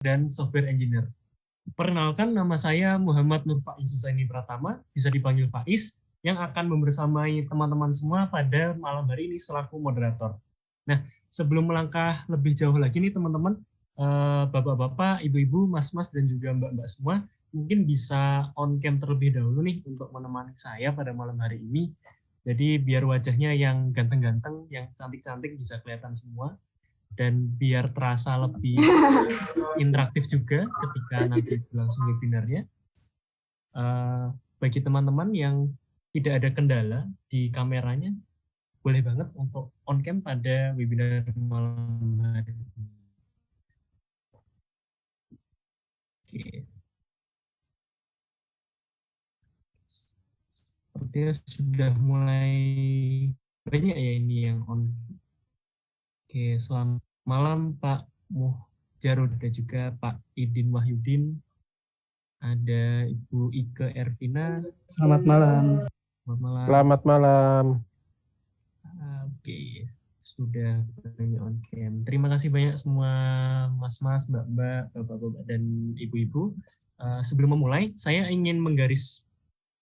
dan software engineer. Perkenalkan, nama saya Muhammad Nur Faiz Husaini Pratama, bisa dipanggil Faiz, yang akan membersamai teman-teman semua pada malam hari ini selaku moderator. Nah, sebelum melangkah lebih jauh lagi nih teman-teman, bapak-bapak, ibu-ibu, mas-mas, dan juga mbak-mbak semua, mungkin bisa on cam terlebih dahulu nih untuk menemani saya pada malam hari ini. Jadi biar wajahnya yang ganteng-ganteng, yang cantik-cantik bisa kelihatan semua, dan biar terasa lebih interaktif juga ketika nanti berlangsung webinarnya. Bagi teman-teman yang tidak ada kendala di kameranya, boleh banget untuk on cam pada webinar malam hari ini. Oke. Sepertinya sudah mulai banyak ya ini yang on. Oke, selamat malam Pak Muhjarud dan juga Pak Idin Wahyudin. Ada Ibu Ike Ervina. Selamat malam. Selamat malam. Selamat malam. Oke, sudah banyak on cam. Terima kasih banyak semua mas-mas, mbak-mbak, bapak-bapak, dan ibu-ibu. Sebelum memulai, saya ingin menggaris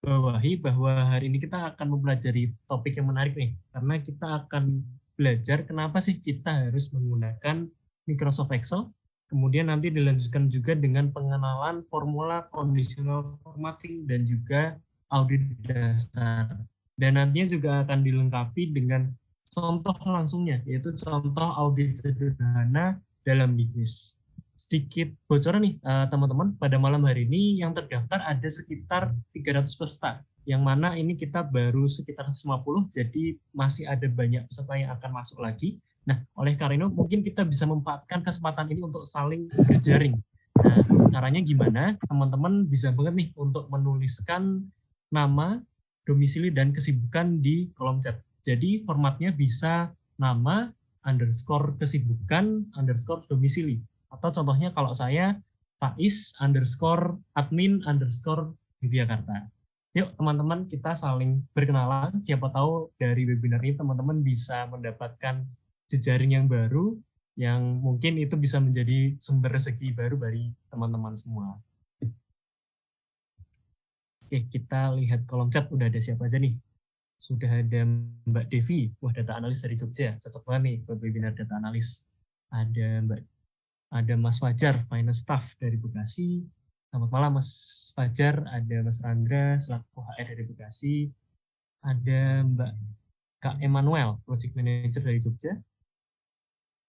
bawahi bahwa hari ini kita akan mempelajari topik yang menarik nih, karena kita akan belajar kenapa sih kita harus menggunakan Microsoft Excel, kemudian nanti dilanjutkan juga dengan pengenalan formula conditional formatting dan juga audit dasar. Dan nantinya juga akan dilengkapi dengan contoh langsungnya, yaitu contoh audit sederhana dalam bisnis. Sedikit bocoran nih teman-teman, pada malam hari ini yang terdaftar ada sekitar 300 peserta, yang mana ini kita baru sekitar 150, jadi masih ada banyak peserta yang akan masuk lagi. Nah, oleh karena itu mungkin kita bisa memanfaatkan kesempatan ini untuk saling berjaring. Nah, caranya gimana? Teman-teman bisa banget nih untuk menuliskan nama, domisili, dan kesibukan di kolom chat. Jadi formatnya bisa nama, underscore kesibukan, underscore domisili. Atau contohnya kalau saya, Faiz, underscore admin, underscore Yogyakarta. Yuk teman-teman kita saling berkenalan, siapa tahu dari webinar ini teman-teman bisa mendapatkan jejaring yang baru, yang mungkin itu bisa menjadi sumber rezeki baru bagi teman-teman semua. Oke, kita lihat kolom chat, udah ada siapa aja nih. Sudah ada Mbak Devi, wah data analis dari Jogja, cocok banget nih buat webinar data analis. Ada Mas Fajar, finance staff dari Bekasi. Selamat malam Mas Fajar, ada Mas Randra, selaku HR dari Bekasi. Ada Mbak Kak Emmanuel, project manager dari Jogja.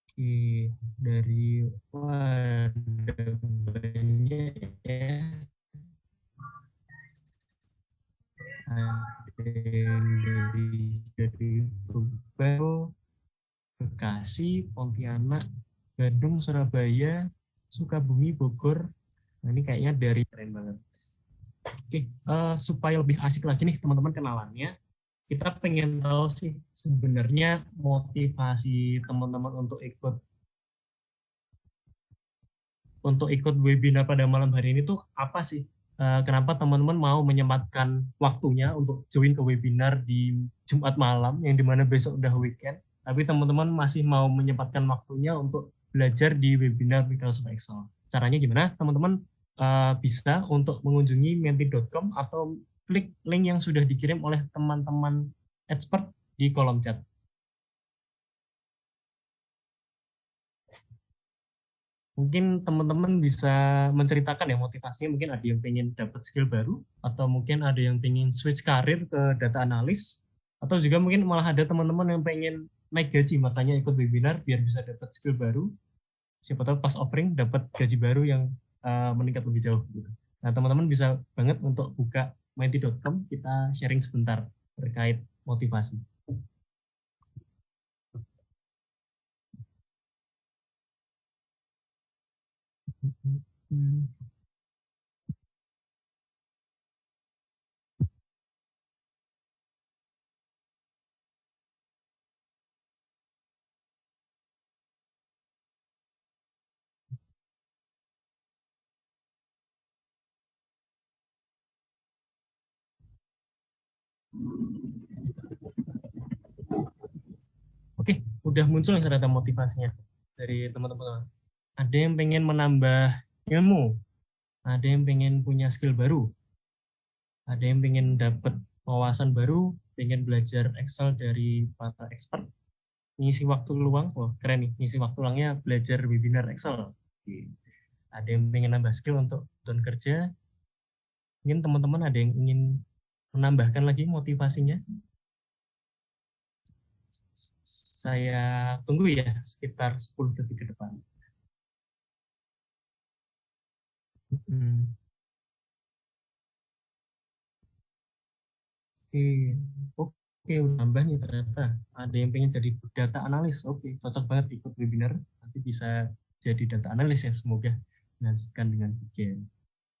Oke, dari wah, ada banyak ya. Ada yang dari Tuban, Bekasi, Pontianak, Bandung, Surabaya, Sukabumi, Bogor. Nah, ini kayaknya dari keren banget. Oke, supaya lebih asik lagi nih teman-teman kenalannya, kita pengen tahu sih sebenarnya motivasi teman-teman untuk ikut webinar pada malam hari ini tuh apa sih? Kenapa teman-teman mau menyempatkan waktunya untuk join ke webinar di Jumat malam, yang dimana besok udah weekend, tapi teman-teman masih mau menyempatkan waktunya untuk belajar di webinar Microsoft Excel. Caranya gimana? Teman-teman bisa untuk mengunjungi menti.com atau klik link yang sudah dikirim oleh teman-teman expert di kolom chat. Mungkin teman-teman bisa menceritakan ya motivasinya, mungkin ada yang pengen dapat skill baru, atau mungkin ada yang pengen switch karir ke data analis, atau juga mungkin malah ada teman-teman yang pengen naik gaji, makanya ikut webinar biar bisa dapat skill baru, siapa tahu pas offering dapat gaji baru yang meningkat lebih jauh. Gitu. Nah teman-teman bisa banget untuk buka menti.com, kita sharing sebentar terkait motivasi. Oke, udah muncul yang ternyata motivasinya dari teman-teman. Ada yang pengen menambah ilmu, ada yang pengen punya skill baru, ada yang pengen dapat wawasan baru, pengen belajar Excel dari para expert, ngisi waktu luang, wah keren nih, ngisi waktu luangnya belajar webinar Excel. Ada yang pengen nambah skill untuk tahun kerja, mungkin teman-teman ada yang ingin menambahkan lagi motivasinya. Saya tunggu ya, sekitar 10 detik ke depan. Hmm. Oke, oke, nambah nih ternyata. Ada yang pengen jadi data analis. Oke, cocok banget ikut webinar. Nanti bisa jadi data analis ya, semoga melanjutkan dengan bagian.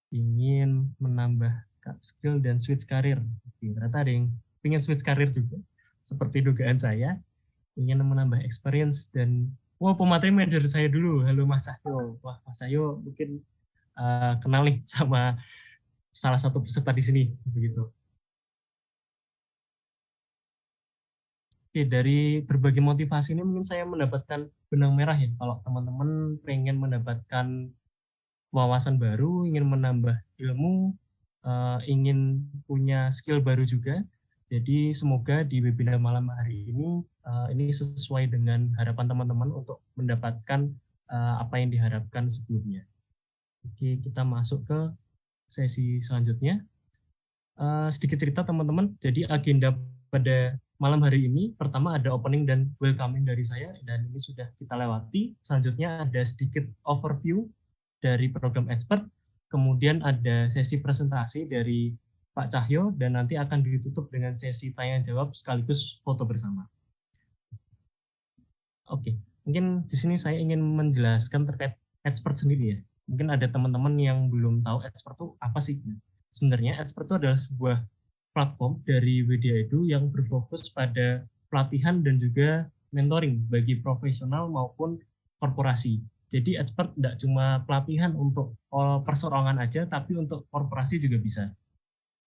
Ingin menambah skill dan switch karir. Oke, ternyata ada yang pengen switch karir juga. Seperti dugaan saya, ingin menambah experience dan wah, pemateri manajer saya dulu. Halo Mas Cahyo. Wah, Mas Cahyo mungkin kenal nih sama salah satu peserta di sini begitu. Oke, dari berbagai motivasi ini mungkin saya mendapatkan benang merah ya. Kalau teman-teman pengen mendapatkan wawasan baru, ingin menambah ilmu, ingin punya skill baru juga. Jadi semoga di webinar malam hari ini sesuai dengan harapan teman-teman untuk mendapatkan apa yang diharapkan sebelumnya. Oke, kita masuk ke sesi selanjutnya. Sedikit cerita teman-teman. Jadi agenda pada malam hari ini, pertama ada opening dan welcoming dari saya, dan ini sudah kita lewati. Selanjutnya ada sedikit overview dari program expert, kemudian ada sesi presentasi dari Pak Cahyo, dan nanti akan ditutup dengan sesi tanya-jawab sekaligus foto bersama. Oke, mungkin di sini saya ingin menjelaskan terkait expert sendiri ya. Mungkin ada teman-teman yang belum tahu expert itu apa sih. Sebenarnya expert itu adalah sebuah platform dari WDA Edu yang berfokus pada pelatihan dan juga mentoring bagi profesional maupun korporasi. Jadi expert tidak cuma pelatihan untuk perseorangan aja, tapi untuk korporasi juga bisa.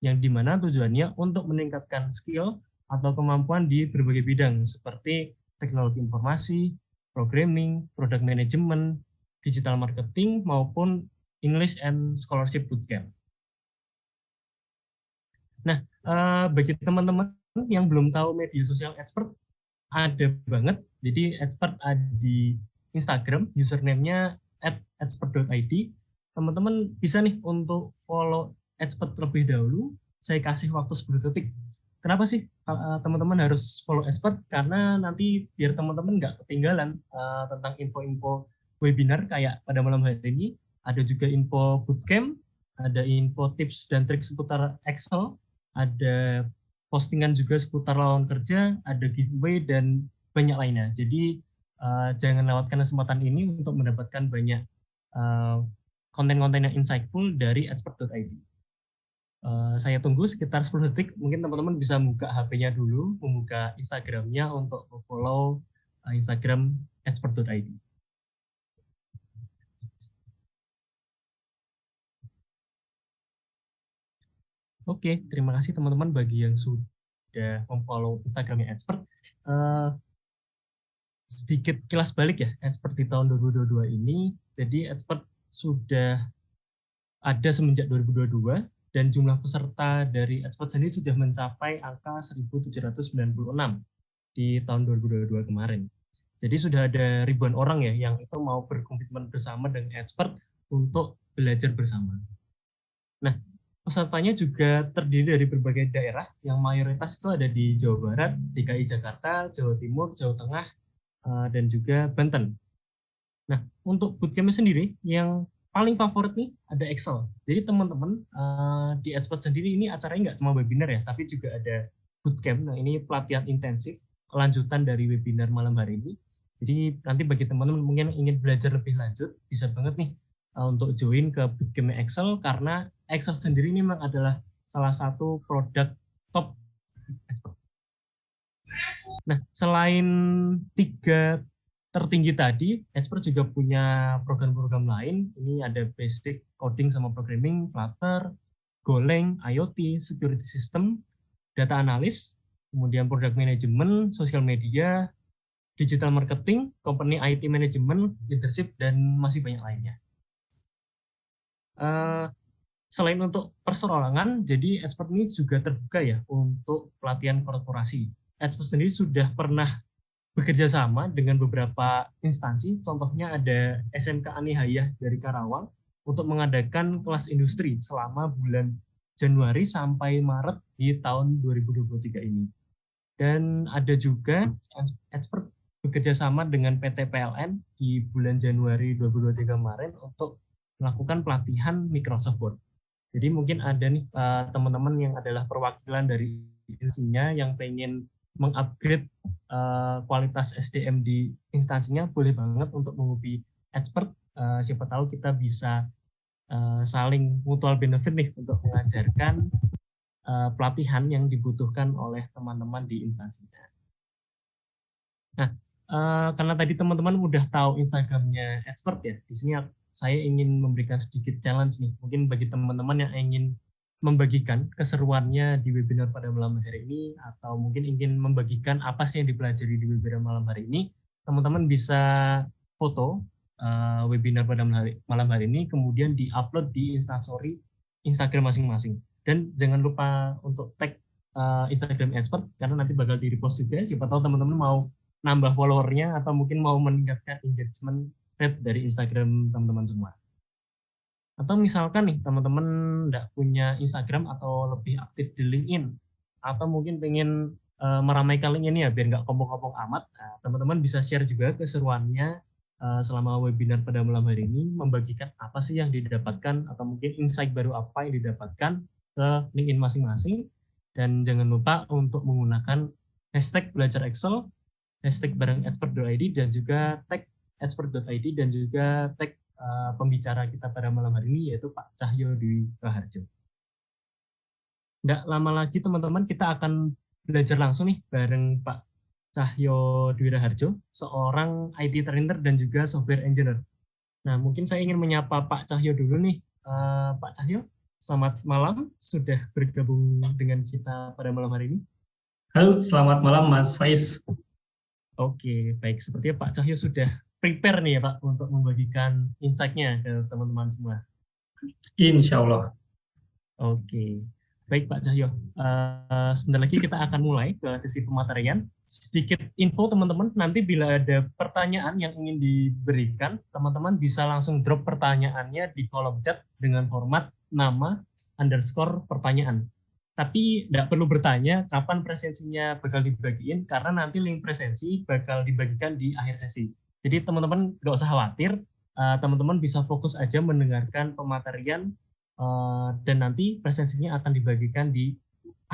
Yang dimana tujuannya untuk meningkatkan skill atau kemampuan di berbagai bidang seperti teknologi informasi, programming, product management, digital marketing, maupun English and Scholarship Bootcamp. Nah, bagi teman-teman yang belum tahu media sosial expert, ada banget. Jadi expert ada di Instagram, username-nya @expert.id. Teman-teman bisa nih untuk follow expert terlebih dahulu. Saya kasih waktu 10 detik. Kenapa sih teman-teman harus follow expert? Karena nanti biar teman-teman nggak ketinggalan tentang info-info webinar kayak pada malam hari ini. Ada juga info bootcamp, ada info tips dan trik seputar Excel, ada postingan juga seputar lowongan kerja, ada giveaway, dan banyak lainnya. Jadi jangan lewatkan kesempatan ini untuk mendapatkan banyak konten-konten yang insightful dari expert.id. Saya tunggu sekitar 10 detik, mungkin teman-teman bisa buka HP-nya dulu, membuka Instagram-nya untuk follow Instagram expert.id. Oke, terima kasih teman-teman bagi yang sudah memfollow Instagram-nya expert. Sedikit kilas balik ya, expert di tahun 2022 ini. Jadi expert sudah ada semenjak 2022 dan jumlah peserta dari expert sendiri sudah mencapai angka 1.796 di tahun 2022 kemarin. Jadi sudah ada ribuan orang ya yang itu mau berkomitmen bersama dengan expert untuk belajar bersama. Nah, pesertanya juga terdiri dari berbagai daerah yang mayoritas itu ada di Jawa Barat, DKI Jakarta, Jawa Timur, Jawa Tengah, dan juga Banten. Nah, untuk bootcamp sendiri yang paling favorit nih ada Excel. Jadi teman-teman di Expert sendiri ini acaranya nggak cuma webinar ya, tapi juga ada bootcamp. Nah, ini pelatihan intensif lanjutan dari webinar malam hari ini. Jadi nanti bagi teman-teman mungkin ingin belajar lebih lanjut, bisa banget nih untuk join ke bootcamp Excel, karena Excel sendiri ini memang adalah salah satu produk top. Nah, selain tiga tertinggi tadi, Expert juga punya program-program lain. Ini ada basic coding sama programming, Flutter, Golang, IoT, security system, data analis, kemudian product management, sosial media, digital marketing, company IT management, leadership, dan masih banyak lainnya. Selain untuk perseorangan, jadi expert ini juga terbuka ya untuk pelatihan korporasi. Expert sendiri sudah pernah bekerja sama dengan beberapa instansi, contohnya ada SMK Anihayah dari Karawang untuk mengadakan kelas industri selama bulan Januari sampai Maret di tahun 2023 ini. Dan ada juga expert bekerja sama dengan PT PLN di bulan Januari 2023 kemarin untuk melakukan pelatihan Microsoft Word. Jadi mungkin ada nih teman-teman yang adalah perwakilan dari instansinya yang pengen mengupgrade kualitas SDM di instansinya, boleh banget untuk menghubungi expert. Siapa tahu kita bisa saling mutual benefit nih untuk mengajarkan pelatihan yang dibutuhkan oleh teman-teman di instansinya. Nah, karena tadi teman-teman udah tahu Instagramnya expert ya, di sini saya ingin memberikan sedikit challenge nih, mungkin bagi teman-teman yang ingin membagikan keseruannya di webinar pada malam hari ini, atau mungkin ingin membagikan apa sih yang dipelajari di webinar malam hari ini, teman-teman bisa foto webinar pada malam hari ini, kemudian di-upload di Instastory Instagram masing-masing. Dan jangan lupa untuk tag Instagram expert, karena nanti bakal di-repost juga, siapa tahu teman-teman mau nambah followernya atau mungkin mau meningkatkan engagement rate dari Instagram teman-teman semua. Atau misalkan nih teman-teman nggak punya Instagram atau lebih aktif di LinkedIn, atau mungkin pengen meramaikan LinkedIn ya biar nggak kompong-kompong amat, nah, teman-teman bisa share juga keseruannya selama webinar pada malam hari ini, membagikan apa sih yang didapatkan atau mungkin insight baru apa yang didapatkan ke LinkedIn masing-masing. Dan jangan lupa untuk menggunakan hashtag belajar Excel, hashtag bareng expert.id, dan juga tag expert.id, dan juga tag pembicara kita pada malam hari ini yaitu Pak Cahyo Dwi Raharjo. Nggak lama lagi teman-teman kita akan belajar langsung nih bareng Pak Cahyo Dwi Raharjo, seorang IT trainer dan juga software engineer. Nah, mungkin saya ingin menyapa Pak Cahyo dulu nih. Pak Cahyo, selamat malam, sudah bergabung dengan kita pada malam hari ini. Halo, selamat malam Mas Faiz. Oke, baik. Sepertinya Pak Cahyo sudah prepare nih ya Pak untuk membagikan insight-nya ke teman-teman semua. Insya Allah. Oke, baik Pak Cahyo. Sebentar lagi kita akan mulai ke sesi pematerian. Sedikit info teman-teman, nanti bila ada pertanyaan yang ingin diberikan, teman-teman bisa langsung drop pertanyaannya di kolom chat dengan format nama underscore pertanyaan. Tapi tidak perlu bertanya kapan presensinya bakal dibagiin, karena nanti link presensi bakal dibagikan di akhir sesi. Jadi teman-teman nggak usah khawatir, teman-teman bisa fokus aja mendengarkan pematerian, dan nanti presensinya akan dibagikan di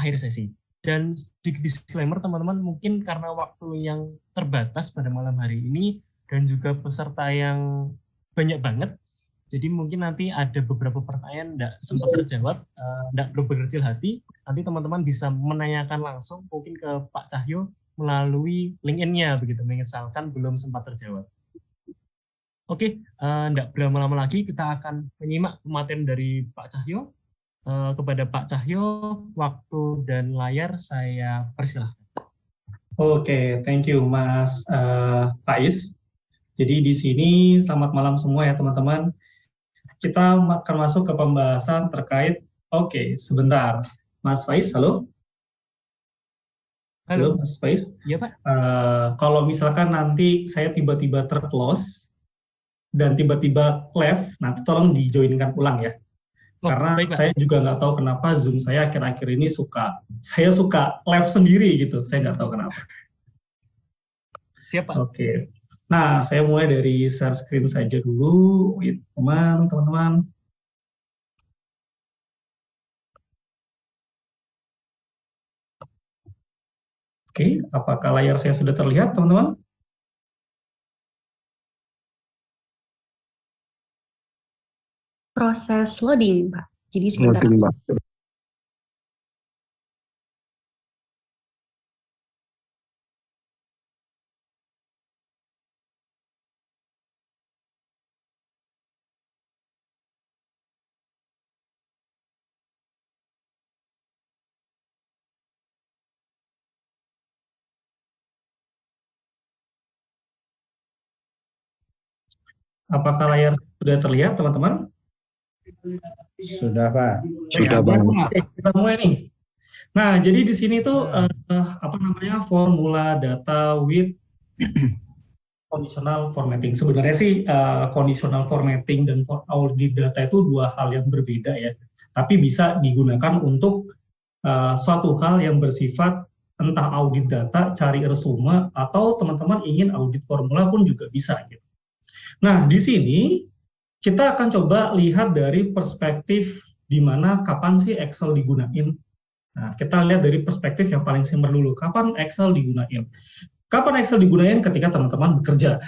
akhir sesi. Dan sedikit disclaimer teman-teman, mungkin karena waktu yang terbatas pada malam hari ini dan juga peserta yang banyak banget, jadi mungkin nanti ada beberapa pertanyaan tidak sempat terjawab, tidak perlu berkecil hati, nanti teman-teman bisa menanyakan langsung mungkin ke Pak Cahyo melalui LinkedIn-nya begitu, misalkan belum sempat terjawab. Oke, tidak berlama-lama lagi, kita akan menyimak materi dari Pak Cahyo. Kepada Pak Cahyo, waktu dan layar saya persilahkan. Oke, thank you Mas Faiz. Jadi di sini selamat malam semua ya teman-teman. Kita akan masuk ke pembahasan terkait, sebentar. Mas Faiz, halo? Halo Mas Faiz? Iya Pak. Kalau misalkan nanti saya tiba-tiba terclose dan tiba-tiba left, nanti tolong dijoinkan ulang ya. Karena Baik, saya juga nggak tahu kenapa Zoom saya akhir-akhir ini saya suka live sendiri gitu, saya nggak tahu kenapa. Siap Pak. Oke, nah saya mulai dari share screen saja dulu, teman-teman. Oke, apakah layar saya sudah terlihat teman-teman? Proses loading, Pak. Jadi sebentar. Apakah layar sudah terlihat, teman-teman? Sudah, Pak. Sudah, Bang. Oke, kita mulai nih. Nah, jadi di sini tuh formula data with conditional formatting. Sebenarnya sih conditional formatting dan audit data itu dua hal yang berbeda ya. Tapi bisa digunakan untuk suatu hal yang bersifat entah audit data, cari resume, atau teman-teman ingin audit formula pun juga bisa gitu. Nah, di sini kita akan coba lihat dari perspektif di mana kapan sih Excel digunain. Nah, kita lihat dari perspektif yang paling simpel dulu. Kapan Excel digunain? Kapan Excel digunain? Ketika teman-teman bekerja.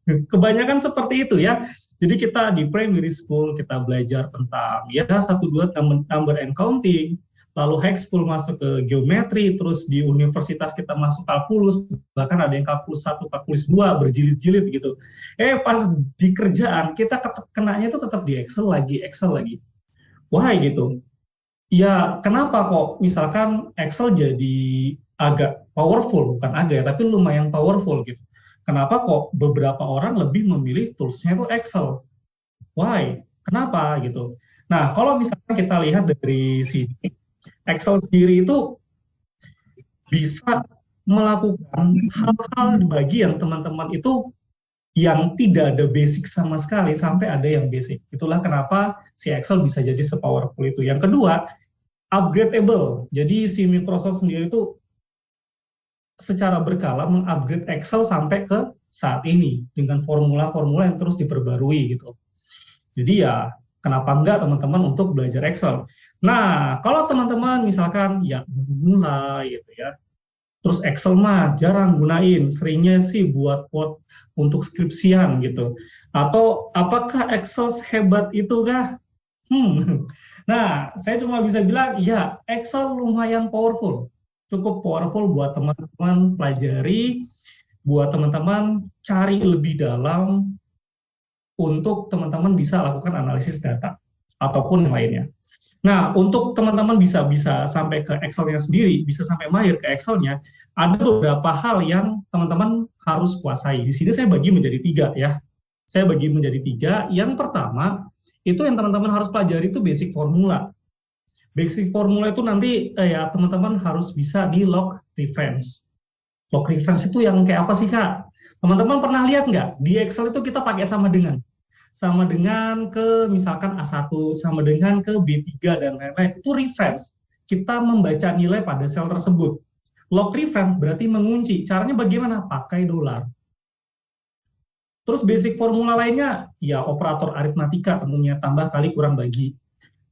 Kebanyakan seperti itu ya. Jadi kita di primary school kita belajar tentang ya 1-2 number and counting, lalu high school masuk ke geometri, terus di universitas kita masuk kalkulus, bahkan ada yang kalkulus 1, kalkulus 2 berjilid-jilid gitu. Pas di kerjaan kita kenanya itu tetap di Excel lagi. Why gitu? Ya kenapa kok misalkan Excel jadi agak powerful, bukan agak ya, tapi lumayan powerful gitu. Kenapa kok beberapa orang lebih memilih tools-nya itu Excel? Why? Kenapa gitu? Nah, kalau misalkan kita lihat dari sini, Excel sendiri itu bisa melakukan hal-hal bagi yang teman-teman itu yang tidak ada basic sama sekali sampai ada yang basic. Itulah kenapa si Excel bisa jadi se-powerful itu. Yang kedua, upgradable. Jadi si Microsoft sendiri itu secara berkala mengupgrade Excel sampai ke saat ini dengan formula-formula yang terus diperbarui gitu. Jadi ya kenapa enggak teman-teman untuk belajar Excel. Nah, kalau teman-teman misalkan ya mulai gitu ya, terus Excel mah jarang gunain, seringnya sih buat untuk skripsian gitu. Atau apakah Excel hebat itu kah? Nah, saya cuma bisa bilang ya Excel lumayan powerful. Cukup powerful buat teman-teman pelajari, buat teman-teman cari lebih dalam untuk teman-teman bisa lakukan analisis data ataupun yang lainnya. Nah, untuk teman-teman bisa sampai ke Excel-nya sendiri, bisa sampai mahir ke Excel-nya, ada beberapa hal yang teman-teman harus kuasai. Di sini saya bagi menjadi 3 ya. Saya bagi menjadi 3. Yang pertama, itu yang teman-teman harus pelajari itu basic formula. Basic formula itu nanti ya teman-teman harus bisa di log reference. Log reference itu yang kayak apa sih Kak? Teman-teman pernah lihat nggak? Di Excel itu kita pakai sama dengan ke misalkan A1, sama dengan ke B3 dan lain-lain. Itu reference. Kita membaca nilai pada sel tersebut. Log reference berarti mengunci. Caranya bagaimana? Pakai dolar. Terus basic formula lainnya, ya operator aritmatika tentunya, tambah kali kurang bagi.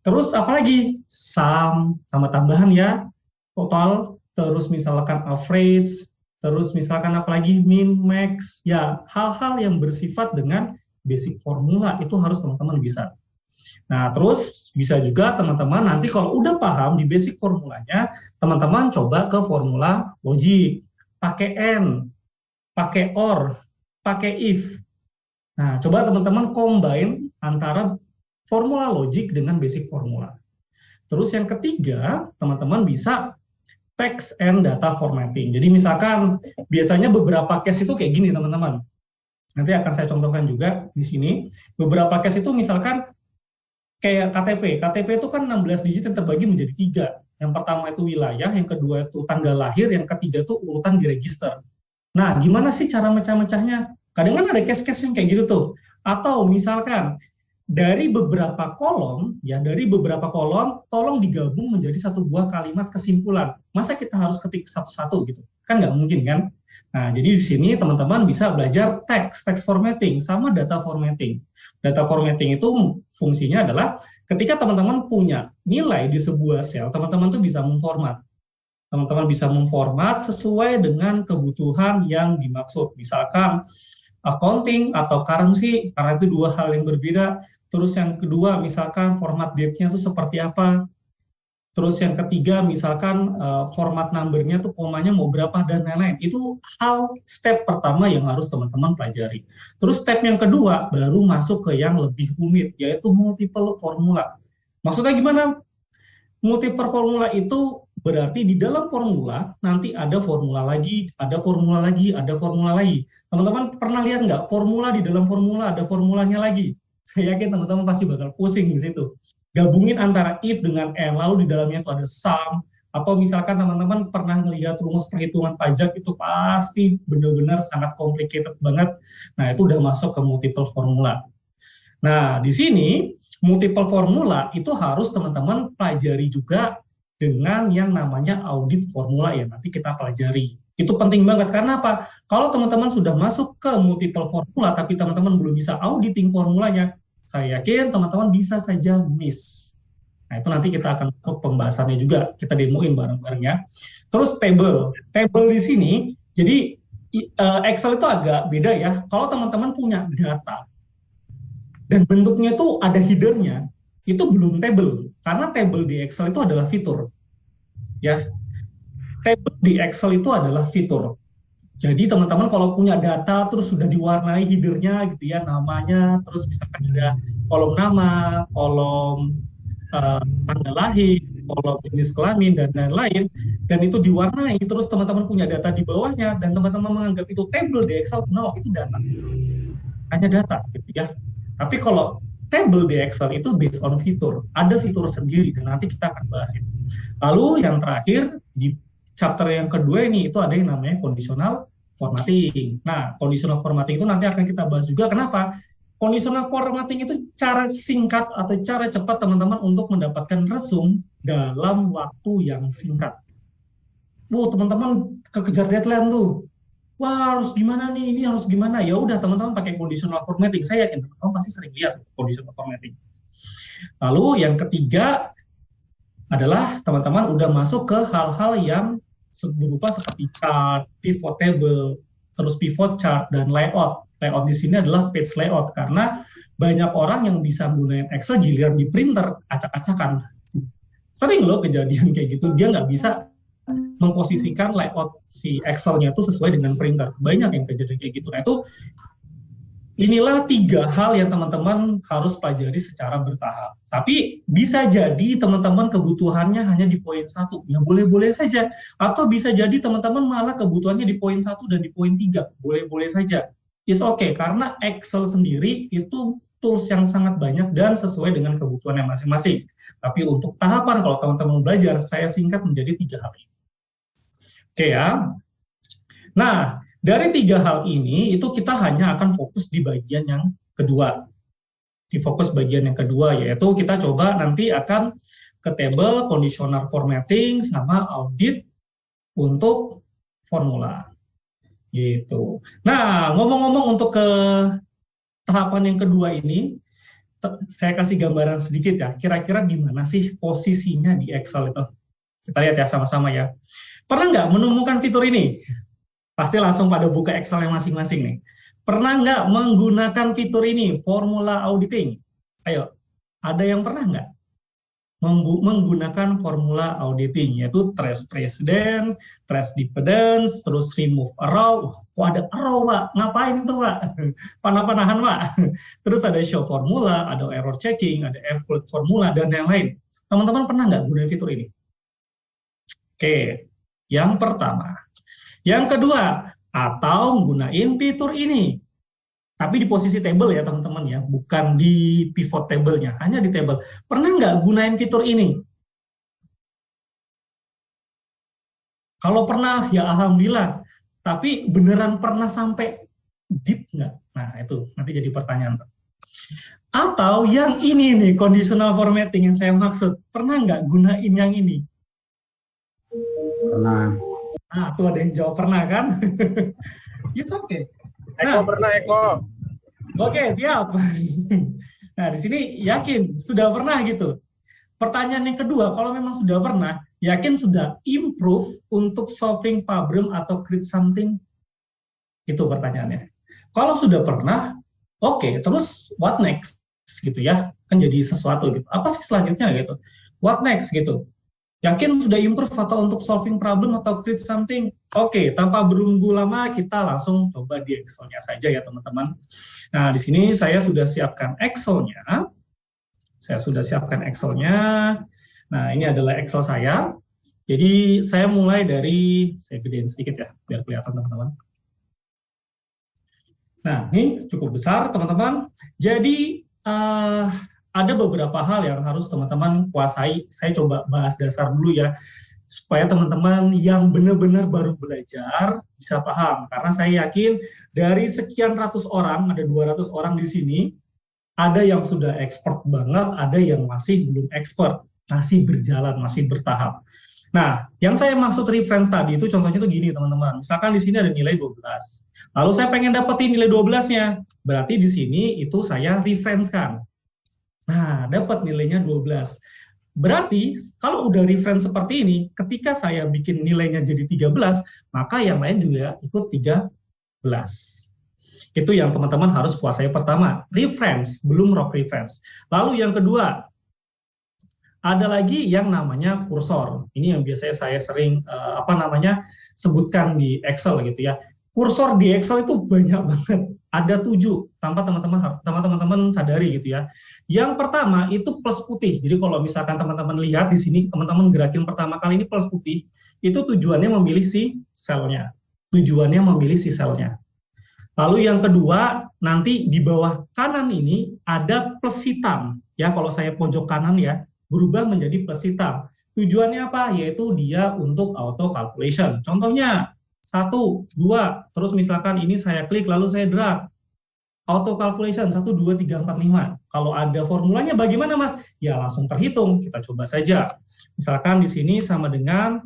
Terus apalagi sum sama tambahan ya, total, terus misalkan average, terus misalkan apalagi min, max, ya hal-hal yang bersifat dengan basic formula itu harus teman-teman bisa. Nah terus bisa juga teman-teman nanti kalau udah paham di basic formulanya, teman-teman coba ke formula logik, pakai and, pakai or, pakai if. Nah coba teman-teman combine antara formula logik dengan basic formula. Terus yang ketiga, teman-teman bisa text and data formatting. Jadi misalkan biasanya beberapa case itu kayak gini teman-teman. Nanti akan saya contohkan juga di sini. Beberapa case itu misalkan kayak KTP. KTP itu kan 16 digit yang terbagi menjadi 3. Yang pertama itu wilayah, yang kedua itu tanggal lahir, yang ketiga itu urutan di register. Nah, gimana sih cara mecah-mecahnya? Kadang kan ada case-case yang kayak gitu tuh. Atau misalkan dari beberapa kolom, tolong digabung menjadi satu buah kalimat kesimpulan. Masa kita harus ketik satu-satu gitu? Kan nggak mungkin kan? Nah, jadi di sini teman-teman bisa belajar text formatting sama data formatting. Data formatting itu fungsinya adalah ketika teman-teman punya nilai di sebuah sel, teman-teman tuh bisa memformat. Teman-teman bisa memformat sesuai dengan kebutuhan yang dimaksud. Misalkan accounting atau currency, karena itu dua hal yang berbeda. Terus yang kedua, misalkan format date-nya itu seperti apa. Terus yang ketiga, misalkan format number-nya tuh komanya mau berapa dan lain-lain. Itu step pertama yang harus teman-teman pelajari. Terus step yang kedua, baru masuk ke yang lebih rumit, yaitu multiple formula. Maksudnya gimana? Multiple formula itu berarti di dalam formula nanti ada formula lagi, ada formula lagi, ada formula lagi. Teman-teman pernah lihat nggak formula di dalam formula ada formulanya lagi? Saya yakin teman-teman pasti bakal pusing di situ. Gabungin antara if dengan and, lalu di dalamnya itu ada sum, atau misalkan teman-teman pernah melihat rumus perhitungan pajak itu pasti benar-benar sangat complicated banget. Nah, itu udah masuk ke multiple formula. Nah, di sini multiple formula itu harus teman-teman pelajari juga dengan yang namanya audit formula ya, nanti kita pelajari. Itu penting banget, karena apa? Kalau teman-teman sudah masuk ke multiple formula, tapi teman-teman belum bisa auditing formulanya, saya yakin teman-teman bisa saja miss. Nah, itu nanti kita akan masuk pembahasannya juga, kita demoin bareng-bareng ya. Terus table di sini, jadi Excel itu agak beda ya. Kalau teman-teman punya data, dan bentuknya itu ada headernya, itu belum table, karena table di Excel itu adalah fitur. Ya, table di Excel itu adalah fitur. Jadi teman-teman kalau punya data terus sudah diwarnai headernya gitu ya, namanya, terus misalkan ada kolom nama, kolom tanggal lahir, kolom jenis kelamin dan lain-lain, dan itu diwarnai, terus teman-teman punya data di bawahnya dan teman-teman menganggap itu table di Excel, no, itu data, hanya data gitu ya. Tapi kalau table di Excel itu based on fitur, ada fitur sendiri dan nanti kita akan bahas itu. Lalu yang terakhir di chapter yang kedua ini itu ada yang namanya conditional formatting. Nah, conditional formatting itu nanti akan kita bahas juga. Kenapa? Conditional formatting itu cara singkat atau cara cepat teman-teman untuk mendapatkan resume dalam waktu yang singkat. Teman-teman kekejar deadline tuh. Wah, harus gimana nih, ini harus gimana? Ya udah, teman-teman pakai conditional formatting. Saya yakin teman-teman pasti sering lihat conditional formatting. Lalu yang ketiga adalah teman-teman udah masuk ke hal-hal yang berupa seperti chart, pivot table, terus pivot chart, dan layout. Layout di sini adalah page layout, karena banyak orang yang bisa menggunakan Excel giliran di printer, acak-acakan. Sering loh kejadian kayak gitu, dia nggak bisa memposisikan layout si Excel-nya itu sesuai dengan printer. Banyak yang kejadian kayak gitu. Nah, inilah 3 hal yang teman-teman harus pelajari secara bertahap. Tapi bisa jadi teman-teman kebutuhannya hanya di poin 1. Ya boleh-boleh saja. Atau bisa jadi teman-teman malah kebutuhannya di poin 1 dan di poin 3. Boleh-boleh saja. It's okay, karena Excel sendiri itu tools yang sangat banyak dan sesuai dengan kebutuhannya masing-masing. Tapi untuk tahapan, kalau teman-teman belajar, saya singkat menjadi 3 hal ini. Oke ya. Nah, dari 3 hal ini, itu kita hanya akan fokus di bagian yang kedua. Di fokus bagian yang kedua, yaitu kita coba nanti akan ke table, conditional formatting, sama audit untuk formula. Gitu. Nah, ngomong-ngomong untuk ke tahapan yang kedua ini, saya kasih gambaran sedikit ya, kira-kira gimana sih posisinya di Excel itu. Kita lihat ya sama-sama ya. Pernah nggak menemukan fitur ini? Pasti langsung pada buka Excel yang masing-masing nih. Pernah nggak menggunakan fitur ini, formula auditing? Ayo, ada yang pernah nggak menggunakan formula auditing, yaitu trace precedent, trace dependence, terus remove arrow. Kok ada arrow, Pak? Ngapain itu, Pak? Panah-panahan, Pak? Terus ada show formula, ada error checking, ada float formula, dan yang lain. Teman-teman pernah nggak gunain fitur ini? Oke, yang pertama. Yang kedua, atau gunain fitur ini. Tapi di posisi table ya teman-teman ya, bukan di pivot table-nya, hanya di table. Pernah nggak gunain fitur ini? Kalau pernah, ya alhamdulillah. Tapi beneran pernah sampai deep nggak? Nah itu, nanti jadi pertanyaan. Atau yang ini nih, conditional formatting yang saya maksud. Pernah nggak gunain yang ini? Pernah. Nah, tuh ada yang jawab pernah kan? It's okay. Eko pernah, Eko. Oke, siap. Nah, di sini yakin sudah pernah gitu. Pertanyaan yang kedua, kalau memang sudah pernah, yakin sudah improve untuk solving problem atau create something? Itu pertanyaannya. Kalau sudah pernah, oke, terus what next? Gitu ya, kan jadi sesuatu gitu. Apa sih selanjutnya gitu? What next gitu? Yakin sudah improve atau untuk solving problem atau create something? Oke, tanpa berunggu lama kita langsung coba di Excel-nya saja ya teman-teman. Nah, di sini saya sudah siapkan Excel-nya. Nah, ini adalah Excel saya. Jadi saya mulai dari, saya gedein sedikit ya, biar kelihatan teman-teman. Nah, ini cukup besar teman-teman. Jadi ada beberapa hal yang harus teman-teman kuasai. Saya coba bahas dasar dulu ya, supaya teman-teman yang benar-benar baru belajar bisa paham. Karena saya yakin dari sekian ratus orang, ada 200 orang di sini, ada yang sudah expert banget, ada yang masih belum expert, masih berjalan, masih bertahap. Nah, yang saya maksud reference tadi itu contohnya tuh gini teman-teman. Misalkan di sini ada nilai 12. Lalu saya pengen dapetin nilai 12-nya. Berarti di sini itu saya reference-kan. Nah, dapat nilainya 12. Berarti kalau udah reference seperti ini, ketika saya bikin nilainya jadi 13, maka yang lain juga ikut 13. Itu yang teman-teman harus kuasai pertama. Reference, belum rock reference. Lalu yang kedua, ada lagi yang namanya kursor. Ini yang biasanya saya sering sebutkan di Excel gitu ya. Kursor di Excel itu banyak banget. Ada 7, tanpa teman-teman sadari gitu ya. Yang pertama itu plus putih. Jadi kalau misalkan teman-teman lihat di sini, teman-teman gerakin pertama kali ini plus putih, itu tujuannya memilih si selnya. Tujuannya memilih si selnya. Lalu yang kedua, nanti di bawah kanan ini ada plus hitam. Ya, kalau saya pojok kanan ya, berubah menjadi plus hitam. Tujuannya apa? Yaitu dia untuk auto calculation. Contohnya 1, 2, terus misalkan ini saya klik lalu saya drag. Auto calculation 1, 2, 3, 4, 5. Kalau ada formulanya bagaimana Mas? Ya langsung terhitung, kita coba saja. Misalkan di sini sama dengan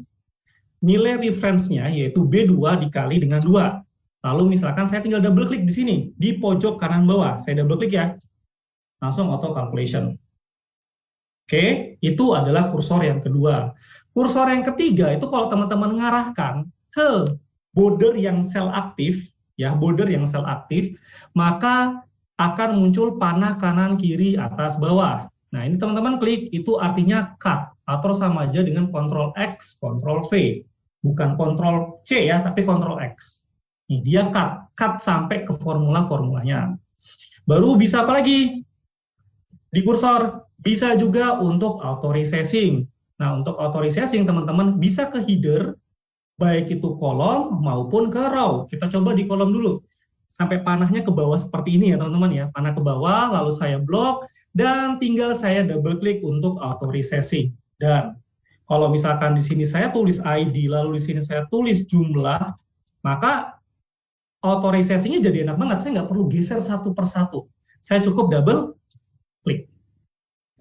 nilai reference-nya yaitu B2 dikali dengan 2. Lalu misalkan saya tinggal double klik di sini, di pojok kanan bawah. Saya double klik ya. Langsung auto calculation. Oke, itu adalah kursor yang kedua. Kursor yang ketiga itu kalau teman-teman mengarahkan ke border yang sel aktif, ya border yang sel aktif, maka akan muncul panah kanan, kiri, atas, bawah. Nah ini teman-teman klik, itu artinya cut, atau sama aja dengan Ctrl X, Ctrl V. Bukan Ctrl C ya, tapi Ctrl X. Ini dia cut sampai ke formula-formulanya. Baru bisa apa lagi? Di kursor bisa juga untuk auto resizing. Nah, untuk auto resizing teman-teman bisa ke header, baik itu kolom maupun ke row. Kita coba di kolom dulu. Sampai panahnya ke bawah seperti ini ya teman-teman ya. Panah ke bawah, lalu saya blok, dan tinggal saya double klik untuk auto resizing. Dan kalau misalkan di sini saya tulis ID, lalu di sini saya tulis jumlah, maka auto resizingnya jadi enak banget. Saya nggak perlu geser satu persatu. Saya cukup double klik.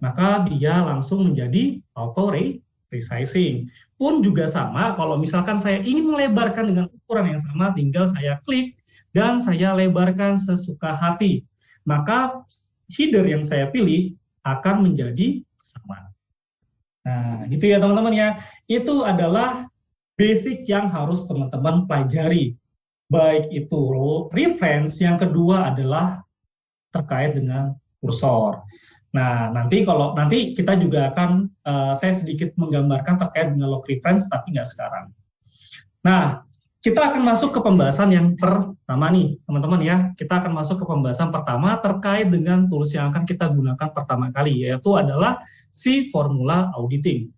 Maka dia langsung menjadi auto resizing. Pun juga sama, kalau misalkan saya ingin melebarkan dengan ukuran yang sama, tinggal saya klik dan saya lebarkan sesuka hati. Maka header yang saya pilih akan menjadi sama. Nah, gitu ya teman-teman ya. Itu adalah basic yang harus teman-teman pelajari. Baik itu reference, yang kedua adalah terkait dengan kursor. Nah, nanti kita juga akan, saya sedikit menggambarkan terkait dengan log reference, tapi nggak sekarang. Nah, kita akan masuk ke pembahasan yang pertama nih, teman-teman ya. Kita akan masuk ke pembahasan pertama terkait dengan tools yang akan kita gunakan pertama kali, yaitu adalah si formula auditing.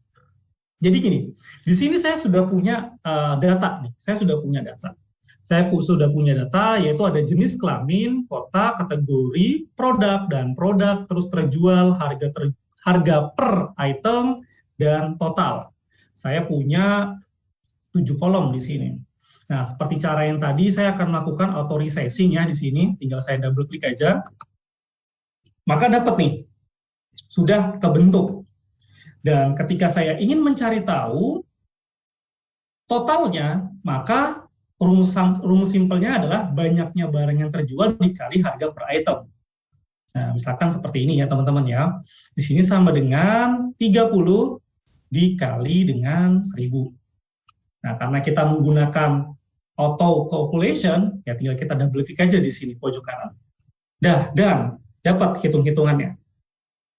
Jadi gini, di sini saya sudah punya data nih, saya sudah punya data, yaitu ada jenis kelamin, kota, kategori, produk, dan produk, terus terjual, harga per item, dan total. Saya punya 7 kolom di sini. Nah, seperti cara yang tadi, saya akan melakukan auto resizing ya di sini, tinggal saya double klik aja. Maka dapat nih, sudah kebentuk. Dan ketika saya ingin mencari tahu totalnya, maka rumus simpelnya adalah banyaknya barang yang terjual dikali harga per item. Nah, misalkan seperti ini ya teman-teman ya. Di sini sama dengan 30 dikali dengan 1000. Nah, karena kita menggunakan auto calculation, ya tinggal kita double klik aja di sini pojok kanan. Dan dapat hitung-hitungannya.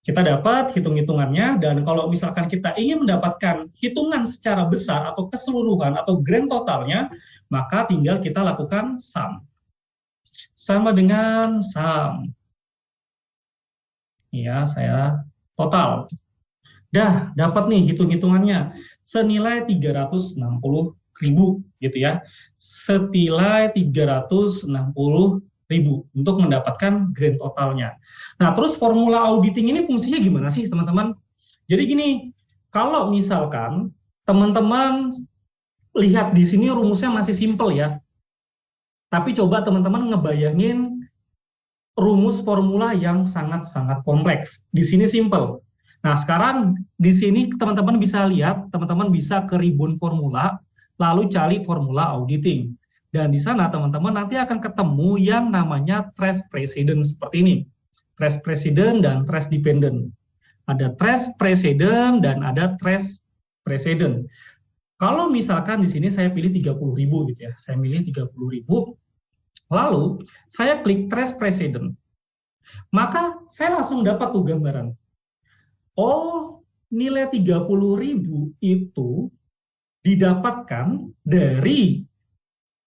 Kita dapat hitung-hitungannya, dan kalau misalkan kita ingin mendapatkan hitungan secara besar atau keseluruhan atau grand totalnya, maka tinggal kita lakukan sum. Sama dengan sum. Ya, saya total. Dah dapat nih hitung-hitungannya senilai 360.000 gitu ya. Senilai 360.000 untuk mendapatkan grand totalnya. Nah, terus formula auditing ini fungsinya gimana sih, teman-teman? Jadi gini, kalau misalkan teman-teman lihat di sini rumusnya masih simple ya. Tapi coba teman-teman ngebayangin rumus formula yang sangat-sangat kompleks. Di sini simple. Nah, sekarang di sini teman-teman bisa lihat, teman-teman bisa ke ribbon formula, lalu cari formula auditing. Dan di sana teman-teman nanti akan ketemu yang namanya trace precedent seperti ini. Trace precedent dan trace dependent. Ada trace precedent dan ada trace precedent. Kalau misalkan di sini saya pilih 30.000 gitu ya, saya pilih 30.000, lalu saya klik trace precedent, maka saya langsung dapat tuh gambaran. Oh, nilai 30.000 itu didapatkan dari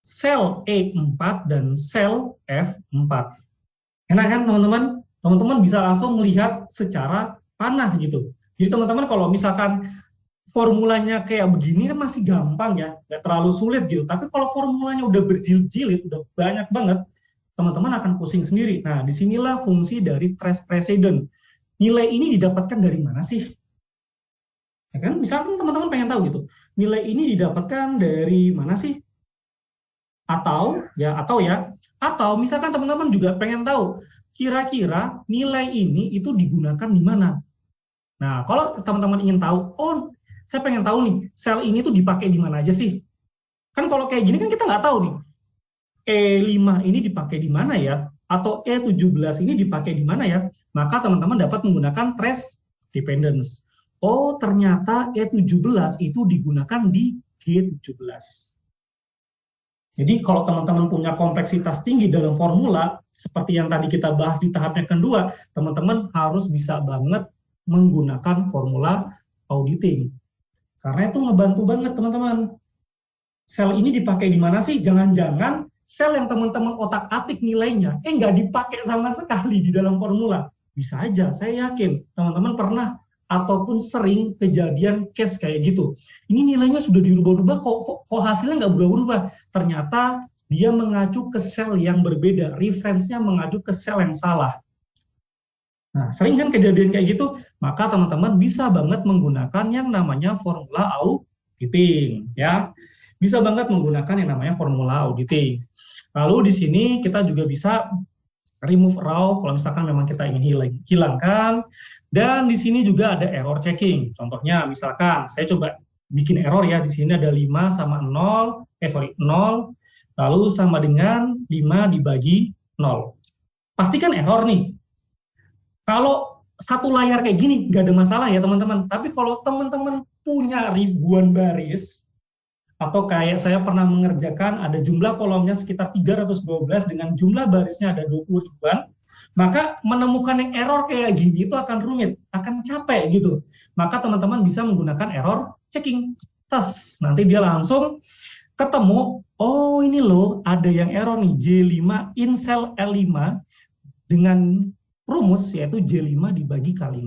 sel E4 dan sel F4. Enak kan teman-teman? Teman-teman bisa langsung melihat secara panah gitu. Jadi teman-teman kalau misalkan formulanya kayak begini kan masih gampang ya, nggak terlalu sulit gitu. Tapi kalau formulanya udah berjilid-jilid, udah banyak banget, teman-teman akan pusing sendiri. Nah, disinilah fungsi dari trace precedent. Nilai ini didapatkan dari mana sih? Ya kan, misalkan teman-teman pengen tahu gitu, nilai ini didapatkan dari mana sih? Atau misalkan teman-teman juga pengen tahu, kira-kira nilai ini itu digunakan di mana? Nah, kalau teman-teman ingin tahu, oh, saya pengen tahu nih, sel ini tuh dipakai di mana aja sih? Kan kalau kayak gini kan kita nggak tahu nih, E5 ini dipakai di mana ya? Atau E17 ini dipakai di mana ya? Maka teman-teman dapat menggunakan trace dependence. Oh, ternyata E17 itu digunakan di G17. Jadi kalau teman-teman punya kompleksitas tinggi dalam formula, seperti yang tadi kita bahas di tahap yang kedua, teman-teman harus bisa banget menggunakan formula auditing. Karena itu ngebantu banget teman-teman. Sel ini dipakai di mana sih? Jangan-jangan sel yang teman-teman otak-atik nilainya, nggak dipakai sama sekali di dalam formula. Bisa aja, saya yakin teman-teman pernah ataupun sering kejadian case kayak gitu. Ini nilainya sudah dirubah-rubah, kok hasilnya nggak berubah-ubah. Ternyata dia mengacu ke sel yang berbeda, reference-nya mengacu ke sel yang salah. Nah, sering kan kejadian kayak gitu, maka teman-teman bisa banget menggunakan yang namanya formula auditing, ya. Bisa banget menggunakan yang namanya formula auditing. Lalu di sini kita juga bisa remove raw kalau misalkan memang kita ingin hilangkan. Dan di sini juga ada error checking. Contohnya misalkan saya coba bikin error ya, di sini ada 5 sama 0, 0, lalu sama dengan 5 dibagi 0. Pastikan error nih. Kalau satu layar kayak gini nggak ada masalah ya teman-teman. Tapi kalau teman-teman punya ribuan baris, atau kayak saya pernah mengerjakan ada jumlah kolomnya sekitar 312 dengan jumlah barisnya ada 20 ribuan, maka menemukan yang error kayak gini itu akan rumit, akan capek gitu. Maka teman-teman bisa menggunakan error checking. Tes, nanti dia langsung ketemu, oh ini loh ada yang error nih, J5 in cell L5 dengan rumus yaitu J5 dibagi K5.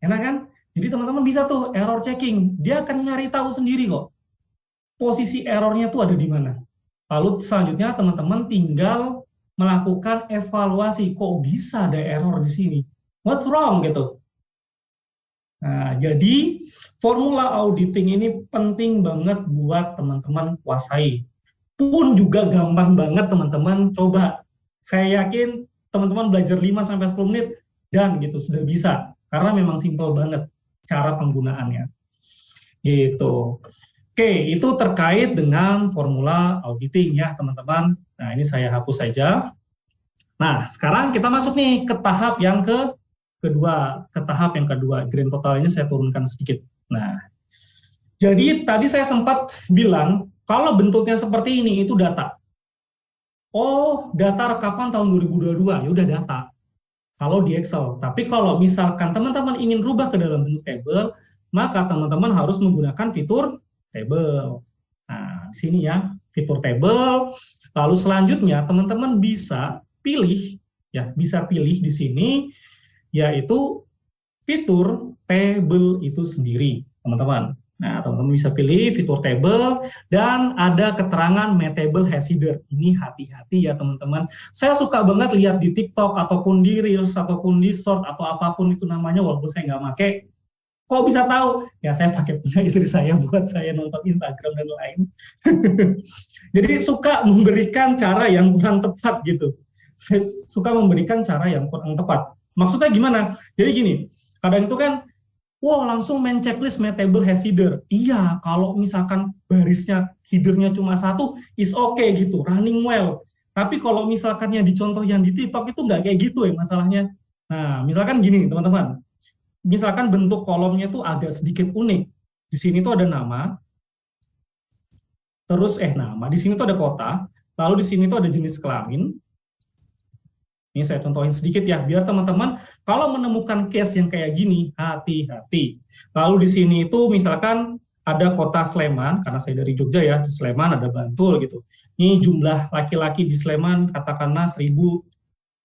Enak kan? Jadi teman-teman bisa tuh error checking, dia akan nyari tahu sendiri kok posisi errornya tuh ada di mana. Lalu selanjutnya teman-teman tinggal melakukan evaluasi, kok bisa ada error di sini, what's wrong gitu. Nah, jadi formula auditing ini penting banget buat teman-teman kuasai. Pun juga gampang banget teman-teman coba. Saya yakin teman-teman belajar 5-10 menit dan gitu sudah bisa, karena memang simple banget cara penggunaannya. Gitu. Oke, itu terkait dengan formula auditing ya, teman-teman. Nah, ini saya hapus saja. Nah, sekarang kita masuk nih ke tahap yang kedua. Grand totalnya saya turunkan sedikit. Nah, jadi tadi saya sempat bilang, kalau bentuknya seperti ini, itu data. Oh, data rekapan tahun 2022, ya udah data. Kalau di Excel. Tapi kalau misalkan teman-teman ingin rubah ke dalam bentuk table, maka teman-teman harus menggunakan fitur table. Nah, di sini ya, fitur table. Lalu selanjutnya teman-teman bisa pilih di sini, yaitu fitur table itu sendiri, teman-teman. Nah, teman-teman bisa pilih fitur table dan ada keterangan Mutable has header. Ini hati-hati ya teman-teman. Saya suka banget lihat di TikTok ataupun di Reels ataupun di Short atau apapun itu namanya, walaupun saya nggak pakai. Kok bisa tahu? Ya saya pakai punya istri saya buat saya nonton Instagram dan lain. Jadi suka memberikan cara yang kurang tepat gitu. Saya suka memberikan cara yang kurang tepat. Maksudnya gimana? Jadi gini, kadang itu kan wow, langsung main checklist Mutable has header. Iya, kalau misalkan barisnya headernya cuma satu, is okay gitu, running well. Tapi kalau misalkan yang dicontoh yang di TikTok itu nggak kayak gitu ya masalahnya. Nah, misalkan gini teman-teman. Misalkan bentuk kolomnya itu agak sedikit unik. Di sini tuh ada nama, terus nama, di sini tuh ada kota, lalu di sini tuh ada jenis kelamin. Ini saya contohin sedikit ya, biar teman-teman kalau menemukan case yang kayak gini, hati-hati. Lalu di sini itu misalkan ada kota Sleman, karena saya dari Jogja ya, di Sleman ada Bantul gitu. Ini jumlah laki-laki di Sleman katakanlah 1000,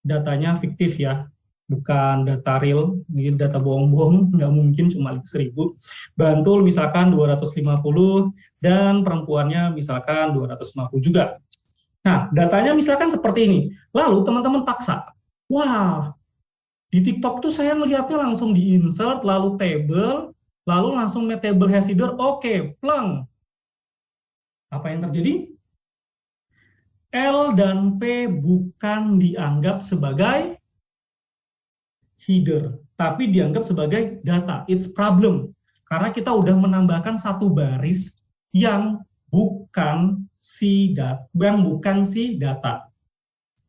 datanya fiktif ya, bukan data real, ini data bohong-bohong, nggak mungkin cuma 1000. Bantul misalkan 250, dan perempuannya misalkan 250 juga. Nah, datanya misalkan seperti ini. Lalu teman-teman paksa, wah, di TikTok tuh saya melihatnya langsung di-insert, lalu table, lalu langsung Mutable has header, oke, pleng. Apa yang terjadi? L dan P bukan dianggap sebagai header, tapi dianggap sebagai data. It's problem. Karena kita udah menambahkan satu baris yang bukan si data.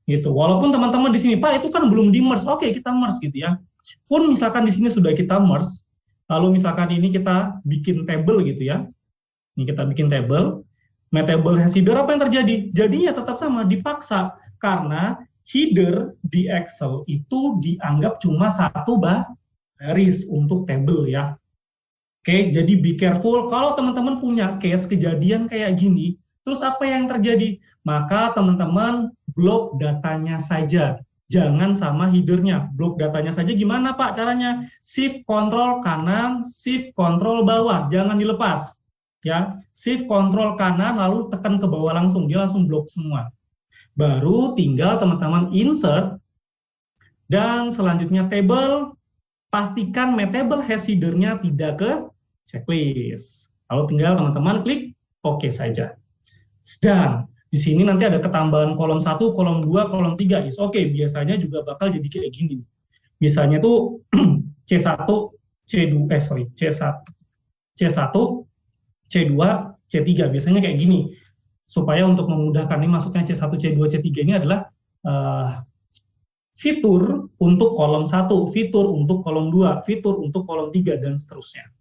Gitu. Walaupun teman-teman di sini, Pak, itu kan belum di merge. Oke, kita merge gitu ya. Pun misalkan di sini sudah kita merge, lalu misalkan ini kita bikin table gitu ya. Ini kita bikin table, Mutable has header, apa yang terjadi? Jadinya tetap sama, dipaksa. Karena header di Excel itu dianggap cuma satu baris untuk table ya. Oke, jadi be careful kalau teman-teman punya case kejadian kayak gini, terus apa yang terjadi? Maka teman-teman blok datanya saja, jangan sama headernya. Blok datanya saja gimana Pak caranya? Shift Control kanan, Shift Control bawah, jangan dilepas. Ya, Shift Control kanan lalu tekan ke bawah langsung, dia langsung blok semua. Baru tinggal teman-teman insert, dan selanjutnya table, pastikan Mutable has header-nya tidak ke checklist. Lalu tinggal teman-teman klik OK saja. Dan di sini nanti ada ketambahan kolom 1, kolom 2, kolom 3. Is oke, biasanya juga bakal jadi kayak gini. Misalnya tuh C1, C2, C1, C2, C3. Biasanya kayak gini. Supaya untuk memudahkan ini maksudnya C1, C2, C3 ini adalah fitur untuk kolom 1, fitur untuk kolom 2, fitur untuk kolom 3, dan seterusnya.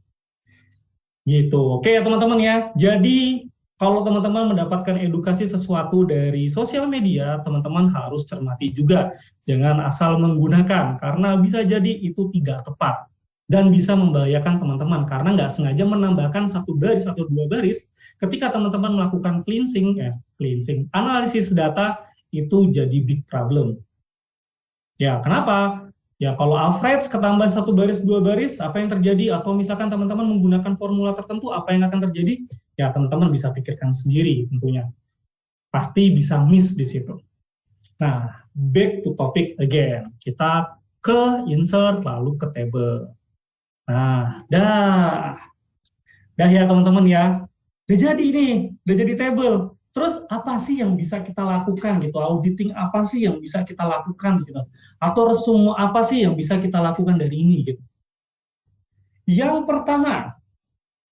Gitu. Oke ya teman-teman ya. Jadi kalau teman-teman mendapatkan edukasi sesuatu dari sosial media, teman-teman harus cermati juga. Jangan asal menggunakan, karena bisa jadi itu tidak tepat. Dan bisa membahayakan teman-teman, karena nggak sengaja menambahkan satu baris atau dua baris, ketika teman-teman melakukan cleansing, analisis data, itu jadi big problem. Ya, kenapa? Ya, kalau average ketambahan satu baris, dua baris, apa yang terjadi? Atau misalkan teman-teman menggunakan formula tertentu, apa yang akan terjadi? Ya, teman-teman bisa pikirkan sendiri tentunya. Pasti bisa miss di situ. Nah, back to topic again. Kita ke insert, lalu ke table. Nah, dah ya teman-teman ya. Udah jadi nih, udah jadi table. Terus apa sih yang bisa kita lakukan gitu? Auditing apa sih yang bisa kita lakukan gitu? Atau resume apa sih yang bisa kita lakukan dari ini gitu? Yang pertama,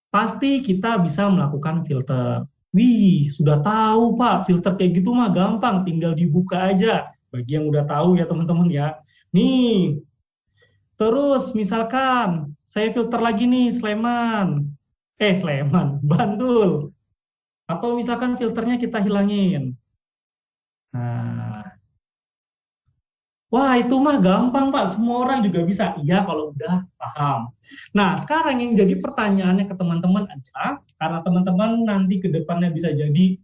pasti kita bisa melakukan filter. Wih, sudah tahu Pak, filter kayak gitu mah gampang, tinggal dibuka aja. Bagi yang udah tahu ya teman-teman ya. Nih, terus misalkan saya filter lagi nih Sleman, Bantul. Atau misalkan filternya kita hilangin. Nah, wah itu mah gampang Pak, semua orang juga bisa. Iya kalau udah paham. Nah sekarang yang jadi pertanyaannya ke teman-teman adalah, karena teman-teman nanti ke depannya bisa jadi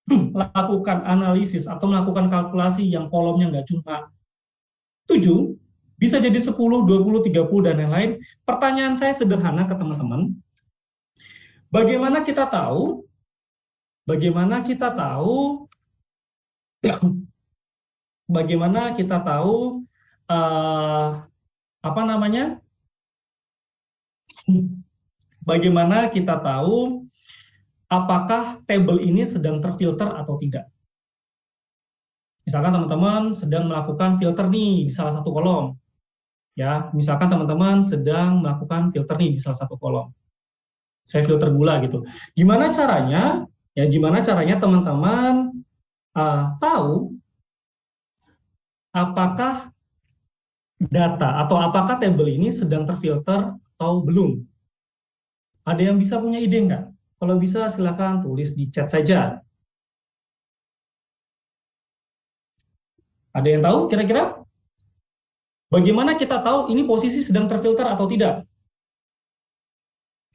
melakukan analisis atau melakukan kalkulasi yang kolomnya nggak cuma 7, bisa jadi 10, 20, 30, dan lain-lain. Pertanyaan saya sederhana ke teman-teman, bagaimana kita tahu bagaimana kita tahu apa namanya? Bagaimana kita tahu apakah tabel ini sedang terfilter atau tidak? Misalkan teman-teman sedang melakukan filter nih di salah satu kolom. Ya, misalkan teman-teman sedang melakukan filter nih di salah satu kolom. Saya filter gula gitu. Gimana caranya? Ya, gimana caranya teman-teman tahu apakah data atau apakah tabel ini sedang terfilter atau belum? Ada yang bisa punya ide nggak? Kalau bisa silakan tulis di chat saja. Ada yang tahu kira-kira? Bagaimana kita tahu ini posisi sedang terfilter atau tidak?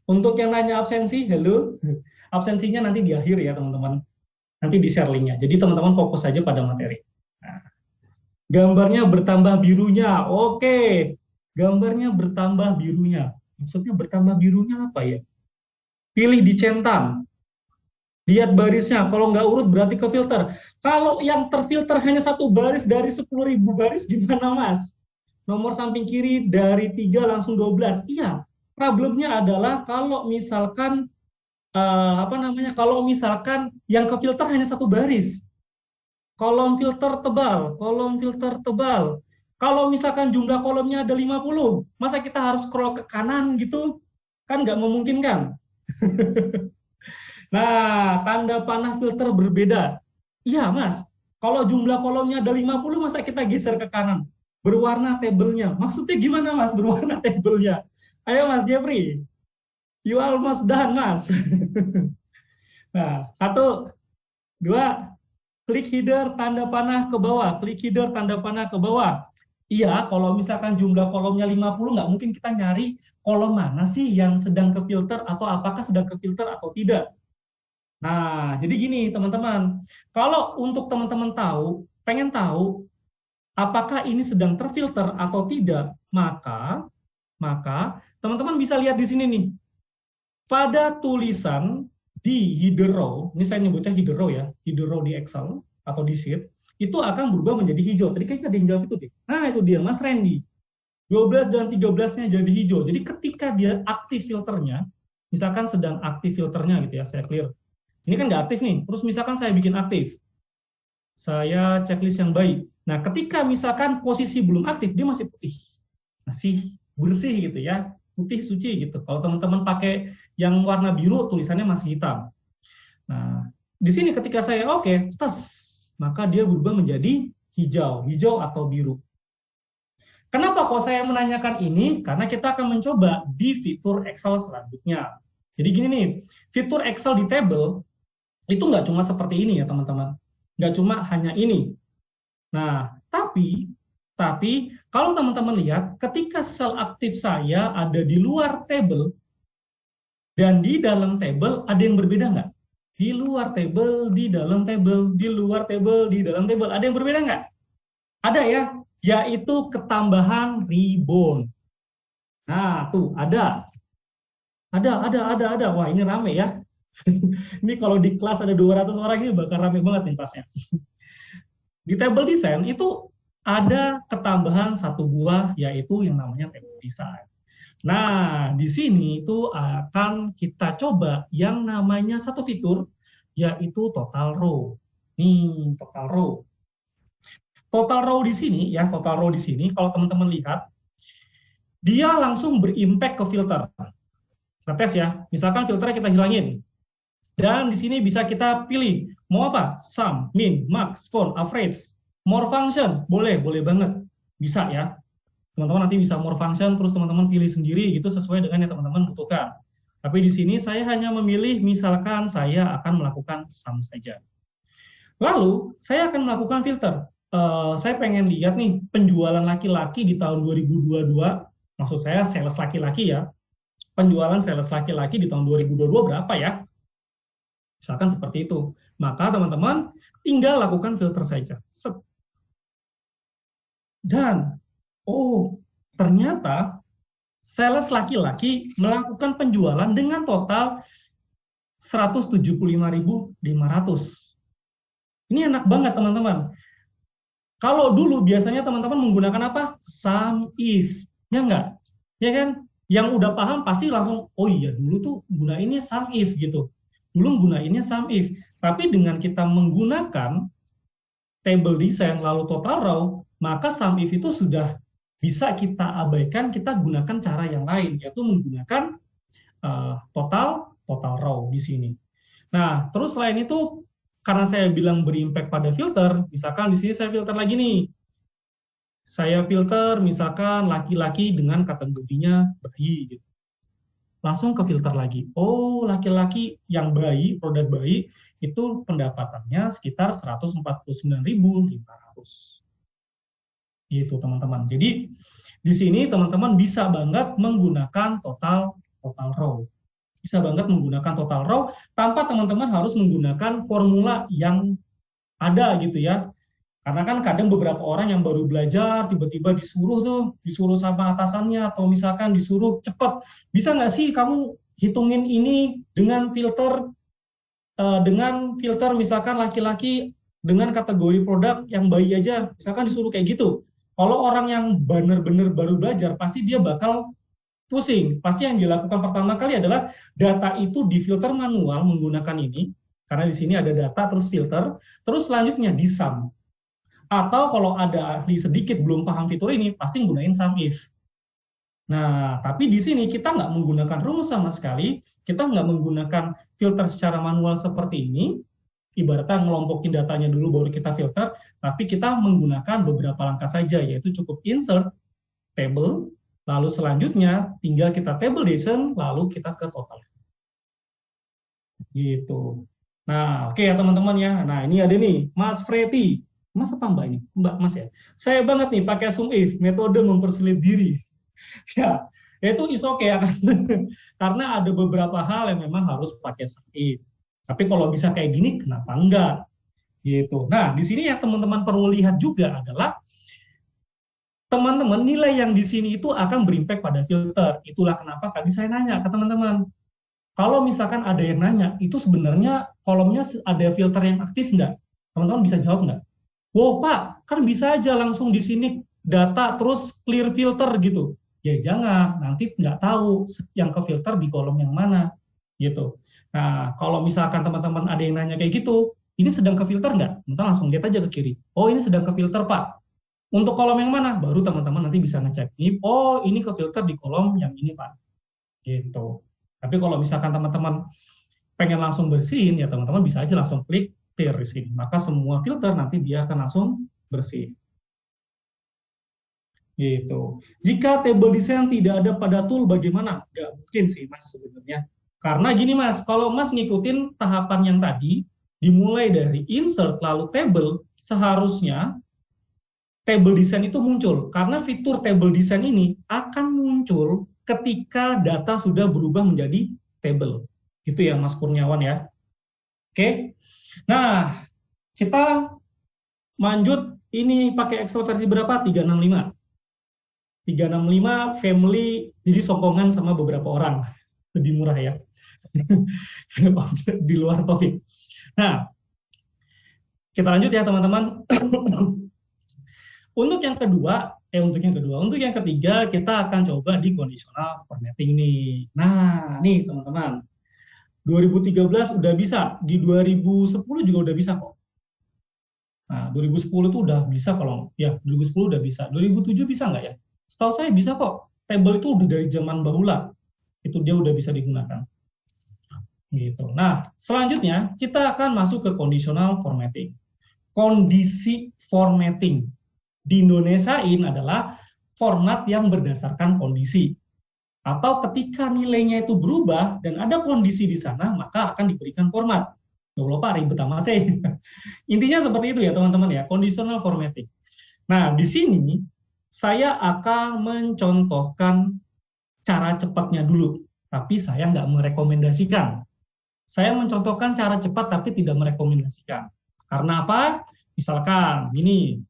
Untuk yang nanya absensi, halo. Absensinya nanti di akhir ya teman-teman. Nanti di share linknya. Jadi teman-teman fokus saja pada materi. Nah, gambarnya bertambah birunya. Oke. Gambarnya bertambah birunya. Maksudnya bertambah birunya apa ya? Pilih dicentang. Lihat barisnya, kalau nggak urut berarti ke filter. Kalau yang terfilter hanya satu baris dari 10.000 baris, gimana Mas? Nomor samping kiri dari 3 langsung 12. Iya, problemnya adalah kalau misalkan, kalau misalkan yang ke filter hanya satu baris. Kolom filter tebal. Kalau misalkan jumlah kolomnya ada 50, masa kita harus scroll ke kanan gitu? Kan nggak memungkinkan. Nah, tanda panah filter berbeda. Iya, Mas. Kalau jumlah kolomnya ada 50, masa kita geser ke kanan? Berwarna tabelnya. Maksudnya gimana, Mas, berwarna tabelnya? Ayo, Mas Jeffrey. You almost done, Mas. Nah, 1, 2, klik header, tanda panah ke bawah. Klik header, tanda panah ke bawah. Iya, kalau misalkan jumlah kolomnya 50, nggak mungkin kita nyari kolom mana sih yang sedang ke filter atau apakah sedang ke filter atau tidak. Nah, jadi gini teman-teman, kalau untuk teman-teman pengen tahu apakah ini sedang terfilter atau tidak, maka teman-teman bisa lihat di sini nih. Pada tulisan di header row, ini saya nyebutnya header row ya, header row di Excel atau di sheet, itu akan berubah menjadi hijau. Tadi kayaknya ada yang jawab itu deh. Nah, itu dia Mas Randy. 12 dan 13-nya jadi hijau. Jadi ketika dia aktif filternya, misalkan sedang aktif filternya gitu ya, saya clear. Ini kan nggak aktif nih, terus misalkan saya bikin aktif. Saya checklist yang baik. Nah, ketika misalkan posisi belum aktif, dia masih putih. Masih bersih gitu ya, putih suci gitu. Kalau teman-teman pakai yang warna biru, tulisannya masih hitam. Nah, di sini ketika saya oke, maka dia berubah menjadi hijau atau biru. Kenapa kok saya menanyakan ini? Karena kita akan mencoba di fitur Excel selanjutnya. Jadi gini nih, fitur Excel di table, itu nggak cuma seperti ini ya teman-teman, nggak cuma hanya ini. Nah, tapi kalau teman-teman lihat, ketika sel aktif saya ada di luar table dan di dalam table, ada yang berbeda nggak? Di luar table, di dalam table, di luar table, di dalam table, ada yang berbeda nggak? Ada ya, yaitu ketambahan ribbon. Nah, tuh ada. Wah, ini rame ya. Ini kalau di kelas ada 200 orang ini bakal rame banget nih kelasnya. Di table design itu ada ketambahan satu buah yaitu yang namanya table design. Nah, di sini itu akan kita coba yang namanya satu fitur yaitu total row. Nih, total row. Total row di sini ya, total row di sini kalau teman-teman lihat dia langsung berimpact ke filter. Kita tes ya. Misalkan filternya kita hilangin. Dan di sini bisa kita pilih mau apa? Sum, min, max, font, average, more function, boleh banget, bisa ya. Teman-teman nanti bisa more function, terus teman-teman pilih sendiri gitu sesuai dengan yang teman-teman butuhkan. Tapi di sini saya hanya memilih, misalkan saya akan melakukan sum saja. Lalu saya akan melakukan filter. Saya pengen lihat nih penjualan laki-laki di tahun 2022, maksud saya sales laki-laki ya. Penjualan sales laki-laki di tahun 2022 berapa ya? Misalkan seperti itu. Maka teman-teman tinggal lakukan filter saja. Dan oh ternyata sales laki-laki melakukan penjualan dengan total 175.500. Ini enak banget teman-teman. Kalau dulu biasanya teman-teman menggunakan apa? Sum if. Ya enggak? Ya kan? Yang udah paham pasti langsung, oh iya dulu tuh gunainnya sum if gitu. Dulu gunainnya sum if. Tapi dengan kita menggunakan table design lalu total row, maka sum if itu sudah bisa kita abaikan, kita gunakan cara yang lain, yaitu menggunakan total row di sini. Nah, terus selain itu, karena saya bilang berimpact pada filter, misalkan di sini saya filter lagi nih. Saya filter misalkan laki-laki dengan kategorinya bayi. Gitu. Langsung ke filter lagi. Oh, laki-laki yang bayi, produk bayi, itu pendapatannya sekitar 149.500. Gitu, teman-teman. Jadi, di sini teman-teman bisa banget menggunakan total row. Bisa banget menggunakan total row tanpa teman-teman harus menggunakan formula yang ada gitu ya. Karena kan kadang beberapa orang yang baru belajar tiba-tiba disuruh sama atasannya atau misalkan disuruh cepet, bisa nggak sih kamu hitungin ini dengan filter misalkan laki-laki dengan kategori produk yang bayi aja, misalkan disuruh kayak gitu. Kalau orang yang benar-benar baru belajar pasti dia bakal pusing. Pasti yang dilakukan pertama kali adalah data itu difilter manual menggunakan ini, karena di sini ada data terus filter, terus selanjutnya di sum. Atau kalau ada ahli sedikit belum paham fitur ini, pasti gunain sum if. Nah, tapi di sini kita nggak menggunakan rumus sama sekali, kita nggak menggunakan filter secara manual seperti ini, ibaratnya ngelompokin datanya dulu baru kita filter, tapi kita menggunakan beberapa langkah saja, yaitu cukup insert table, lalu selanjutnya tinggal kita table design, lalu kita ke total. Gitu. Nah, oke ya teman-teman ya. Nah, ini ada nih, Mas Freti. Mas apa Mbak ini? Mbak Mas ya. Saya banget nih pakai sum if, metode mempersulit diri. Ya, itu is okay ya kan. Karena ada beberapa hal yang memang harus pakai sum if. Tapi kalau bisa kayak gini, kenapa enggak? Gitu. Nah, di sini yang teman-teman perlu lihat juga adalah teman-teman nilai yang di sini itu akan berimpact pada filter. Itulah kenapa tadi saya nanya ke teman-teman. Kalau misalkan ada yang nanya, itu sebenarnya kolomnya ada filter yang aktif nggak? Teman-teman bisa jawab nggak? Wow Pak, kan bisa aja langsung di sini data terus clear filter gitu. Ya jangan, nanti nggak tahu yang ke filter di kolom yang mana gitu. Nah, kalau misalkan teman-teman ada yang nanya kayak gitu, ini sedang ke filter nggak? Teman-teman langsung lihat aja ke kiri. Oh ini sedang ke filter Pak. Untuk kolom yang mana? Baru teman-teman nanti bisa ngecek. Oh ini ke filter di kolom yang ini Pak. Gitu. Tapi kalau misalkan teman-teman pengen langsung bersihin, ya teman-teman bisa aja langsung klik clear di sini. Maka semua filter nanti dia akan langsung bersih. Gitu. Jika table design tidak ada pada tool, bagaimana? Nggak mungkin sih, Mas, sebenarnya. Karena gini, Mas, kalau Mas ngikutin tahapan yang tadi, dimulai dari insert lalu table, seharusnya table design itu muncul. Karena fitur table design ini akan muncul ketika data sudah berubah menjadi table. Gitu ya, Mas Kurniawan ya. Oke. Nah, kita lanjut, ini pakai Excel versi berapa? 365. 365 family, jadi sokongan sama beberapa orang. Lebih murah ya. Di luar topik. Nah, kita lanjut ya teman-teman. Untuk yang ketiga, kita akan coba di conditional formatting nih. Nah, nih teman-teman. 2013 udah bisa, di 2010 juga udah bisa kok. Nah, 2010 itu udah bisa kalau, ya 2010 udah bisa. 2007 bisa nggak ya? Setahu saya bisa kok. Table itu udah dari zaman bahula. Itu dia udah bisa digunakan. Gitu. Nah, selanjutnya kita akan masuk ke conditional formatting. Kondisi formatting di Indonesiain adalah format yang berdasarkan kondisi. Atau ketika nilainya itu berubah dan ada kondisi di sana, maka akan diberikan format. Nggak lupa ribet amat sih. Intinya seperti itu ya teman-teman ya, conditional formatting. Nah, di sini saya akan mencontohkan cara cepatnya dulu, tapi saya nggak merekomendasikan. Saya mencontohkan cara cepat tapi tidak merekomendasikan. Karena apa? Misalkan gini,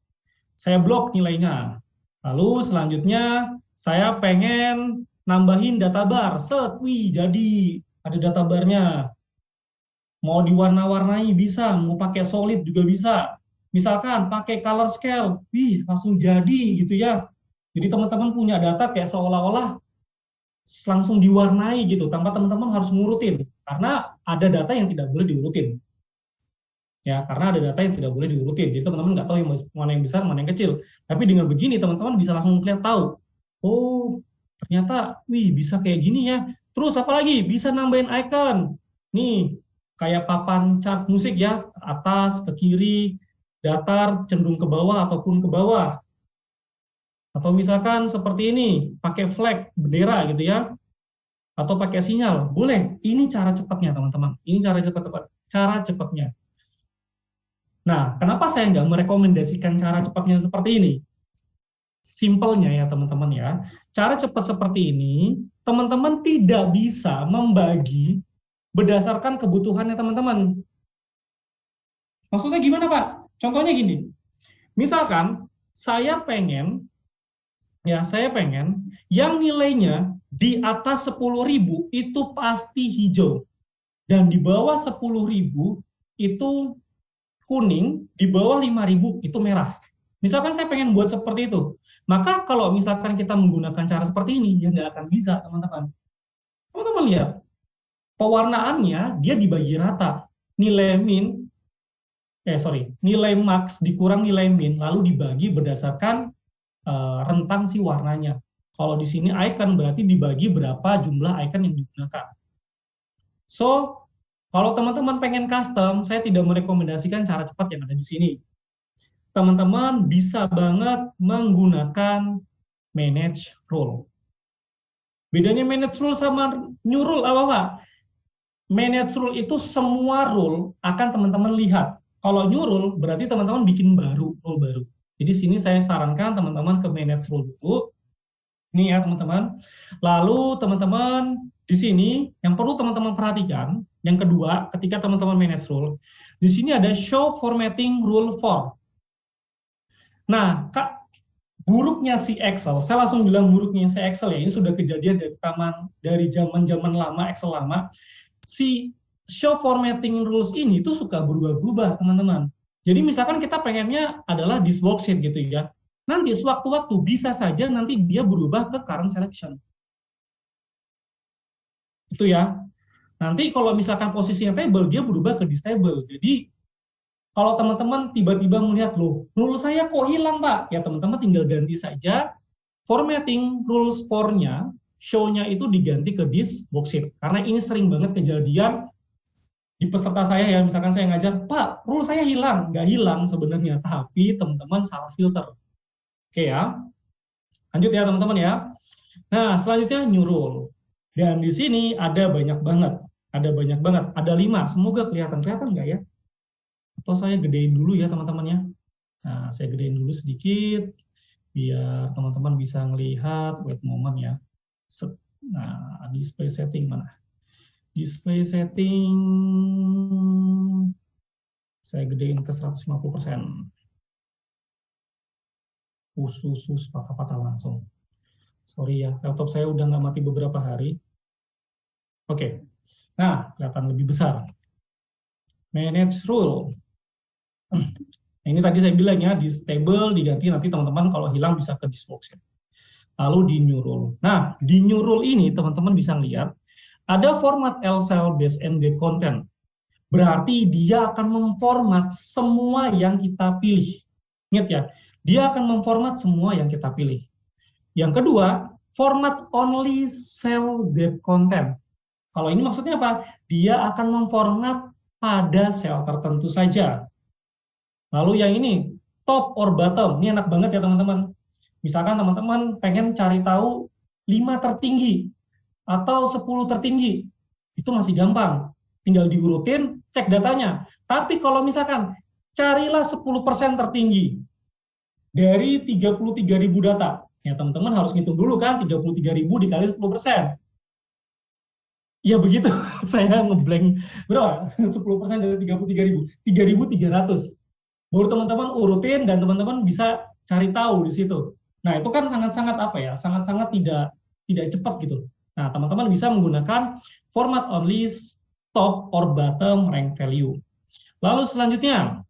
saya blok nilainya. Lalu selanjutnya saya pengen nambahin data bar. Set, wih jadi ada data barnya. Mau diwarna-warnai bisa, mau pakai solid juga bisa. Misalkan pakai color scale, wih langsung jadi gitu ya. Jadi teman-teman punya data kayak seolah-olah langsung diwarnai gitu, tanpa teman-teman harus ngurutin. Karena ada data yang tidak boleh diurutin. Ya, karena ada data yang tidak boleh diurutin. Jadi teman-teman nggak tahu yang mana yang besar, mana yang kecil. Tapi dengan begini teman-teman bisa langsung lihat tahu. Oh, ternyata wih bisa kayak gini ya. Terus apalagi bisa nambahin icon. Nih, kayak papan chart musik ya, ke atas, ke kiri, datar, cenderung ke bawah ataupun ke bawah. Atau misalkan seperti ini, pakai flag, bendera gitu ya. Atau pakai sinyal. Boleh. Ini cara cepatnya teman-teman. Ini cara cepatnya. Nah, kenapa saya nggak merekomendasikan cara cepatnya seperti ini? Simpelnya ya teman-teman ya, cara cepat seperti ini, teman-teman tidak bisa membagi berdasarkan kebutuhannya teman-teman. Maksudnya gimana Pak? Contohnya gini, misalkan saya pengen yang nilainya di atas 10.000 itu pasti hijau, dan di bawah 10.000 itu kuning, di bawah 5.000 itu merah. Misalkan saya pengen buat seperti itu, maka kalau misalkan kita menggunakan cara seperti ini, ya nggak akan bisa, teman-teman. Teman-teman lihat, pewarnaannya dia dibagi rata. Nilai max dikurang nilai min, lalu dibagi berdasarkan rentang si warnanya. Kalau di sini icon berarti dibagi berapa jumlah icon yang digunakan. So, kalau teman-teman pengen custom, saya tidak merekomendasikan cara cepat yang ada di sini. Teman-teman bisa banget menggunakan manage rule. Bedanya manage rule sama new rule apa Pak? Manage rule itu semua rule akan teman-teman lihat. Kalau new rule berarti teman-teman bikin rule baru. Jadi sini saya sarankan teman-teman ke manage rule dulu. Ini ya teman-teman. Lalu teman-teman di sini yang perlu teman-teman perhatikan, yang kedua, ketika teman-teman manage rule, di sini ada show formatting rule for. Nah, buruknya si Excel, saya langsung bilang buruknya si Excel ya, ini sudah kejadian dari zaman-zaman lama, Excel lama. Si show formatting rules ini tuh suka berubah-ubah, teman-teman. Jadi misalkan kita pengennya adalah this worksheet gitu ya. Nanti sewaktu-waktu bisa saja nanti dia berubah ke current selection. Itu ya. Nanti kalau misalkan posisinya table, dia berubah ke this table. Jadi kalau teman-teman tiba-tiba melihat, loh, rule saya kok hilang, Pak? Ya teman-teman tinggal ganti saja formatting rules for-nya, show-nya itu diganti ke this worksheet. Karena ini sering banget kejadian di peserta saya ya, misalkan saya ngajar, Pak, rule saya hilang. Nggak hilang sebenarnya, tapi teman-teman salah filter. Oke ya. Lanjut ya teman-teman ya. Nah, selanjutnya new rule. Dan di sini ada banyak banget. Ada 5. Semoga kelihatan nggak ya? Atau saya gedein dulu ya teman-teman ya. Nah, saya gedein dulu sedikit biar teman-teman bisa ngelihat. Wait moment ya. Nah, display setting mana? Display setting saya gedein ke 150%. Patah-patah langsung. Sorry ya, laptop saya udah nggak mati beberapa hari. Oke. Nah, kelihatan lebih besar. Manage rule. Nah, ini tadi saya bilang ya, di table diganti nanti teman-teman kalau hilang bisa ke this worksheet. Lalu di new rule. Nah, di new rule ini teman-teman bisa lihat ada format L-cell based ND content. Berarti dia akan memformat semua yang kita pilih. Ingat ya, dia akan memformat semua yang kita pilih. Yang kedua, format only cell that content. Kalau ini maksudnya apa? Dia akan memformat pada sel tertentu saja. Lalu yang ini, top or bottom. Ini enak banget ya teman-teman. Misalkan teman-teman pengen cari tahu 5 tertinggi atau 10 tertinggi. Itu masih gampang. Tinggal diurutin, cek datanya. Tapi kalau misalkan carilah 10% tertinggi dari 33.000 data. Ya teman-teman harus ngitung dulu kan, 33.000 dikali 10%. Ya begitu, saya ngeblank. Berapa? 10% dari 33.000. 3.300. Baru teman-teman urutin dan teman-teman bisa cari tahu di situ. Nah, itu kan sangat-sangat apa ya? Sangat-sangat tidak cepat gitu. Nah, teman-teman bisa menggunakan format only top or bottom rank value. Lalu selanjutnya,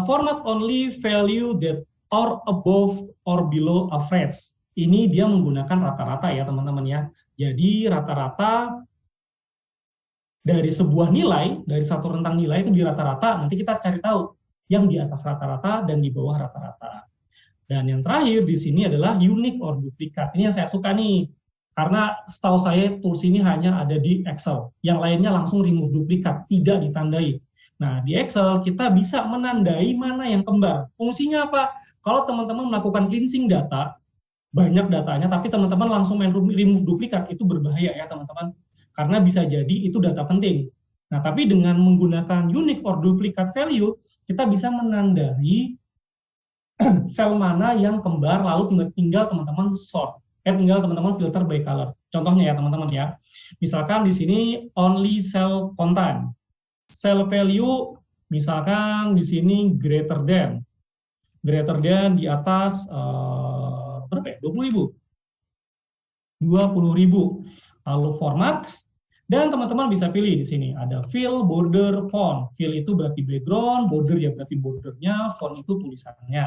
format only value that are above or below average. Ini dia menggunakan rata-rata ya teman-teman ya. Jadi rata-rata dari sebuah nilai, dari satu rentang nilai itu di rata-rata, nanti kita cari tahu yang di atas rata-rata dan di bawah rata-rata. Dan yang terakhir di sini adalah unique or duplicate. Ini yang saya suka nih, karena setahu saya tools ini hanya ada di Excel. Yang lainnya langsung remove duplicate, tidak ditandai. Nah, di Excel kita bisa menandai mana yang kembar. Fungsinya apa? Kalau teman-teman melakukan cleansing data, banyak datanya, tapi teman-teman langsung main remove duplikat, itu berbahaya ya teman-teman. Karena bisa jadi itu data penting. Nah, tapi dengan menggunakan unique or duplicate value, kita bisa menandai sel mana yang kembar, lalu tinggal teman-teman sort. Tinggal teman-teman filter by color. Contohnya ya teman-teman ya. Misalkan di sini only cell content. Cell value misalkan di sini greater than di atas berapa ya? 20.000. 20.000. Lalu format, dan teman-teman bisa pilih di sini ada fill, border, font. Fill itu berarti background, border ya berarti bordernya, font itu tulisannya.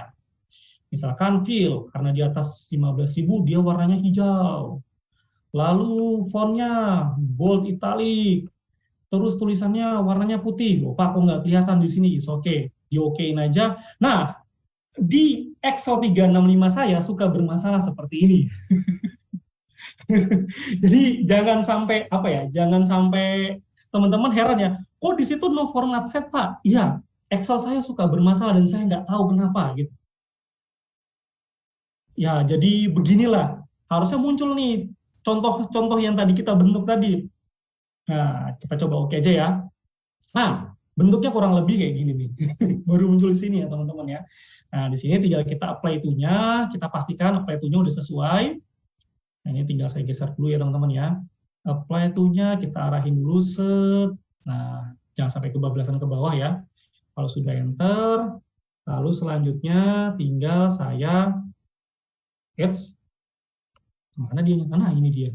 Misalkan fill, karena di atas 15.000 dia warnanya hijau. Lalu fontnya bold italic, terus tulisannya warnanya putih. Oh, Pak, kok nggak kelihatan di sini? Is oke, di-okein aja. Nah, di Excel 365 saya suka bermasalah seperti ini. Jadi jangan sampai apa ya, jangan sampai teman-teman heran ya, kok di situ no format set Pak? Iya, Excel saya suka bermasalah dan saya nggak tahu kenapa gitu. Ya, jadi beginilah. Harusnya muncul nih contoh-contoh yang tadi kita bentuk tadi. Nah, kita coba oke aja ya. Nah, bentuknya kurang lebih kayak gini nih. Baru muncul di sini ya teman-teman ya. Nah, di sini tinggal kita apply to-nya, kita pastikan apply to-nya udah sesuai. Nah, ini tinggal saya geser dulu ya teman-teman ya. Apply to-nya kita arahin dulu set. Nah, jangan sampai kebablasan ke bawah ya. Kalau sudah enter, lalu selanjutnya tinggal saya add. Mana dia? Nah, ini dia.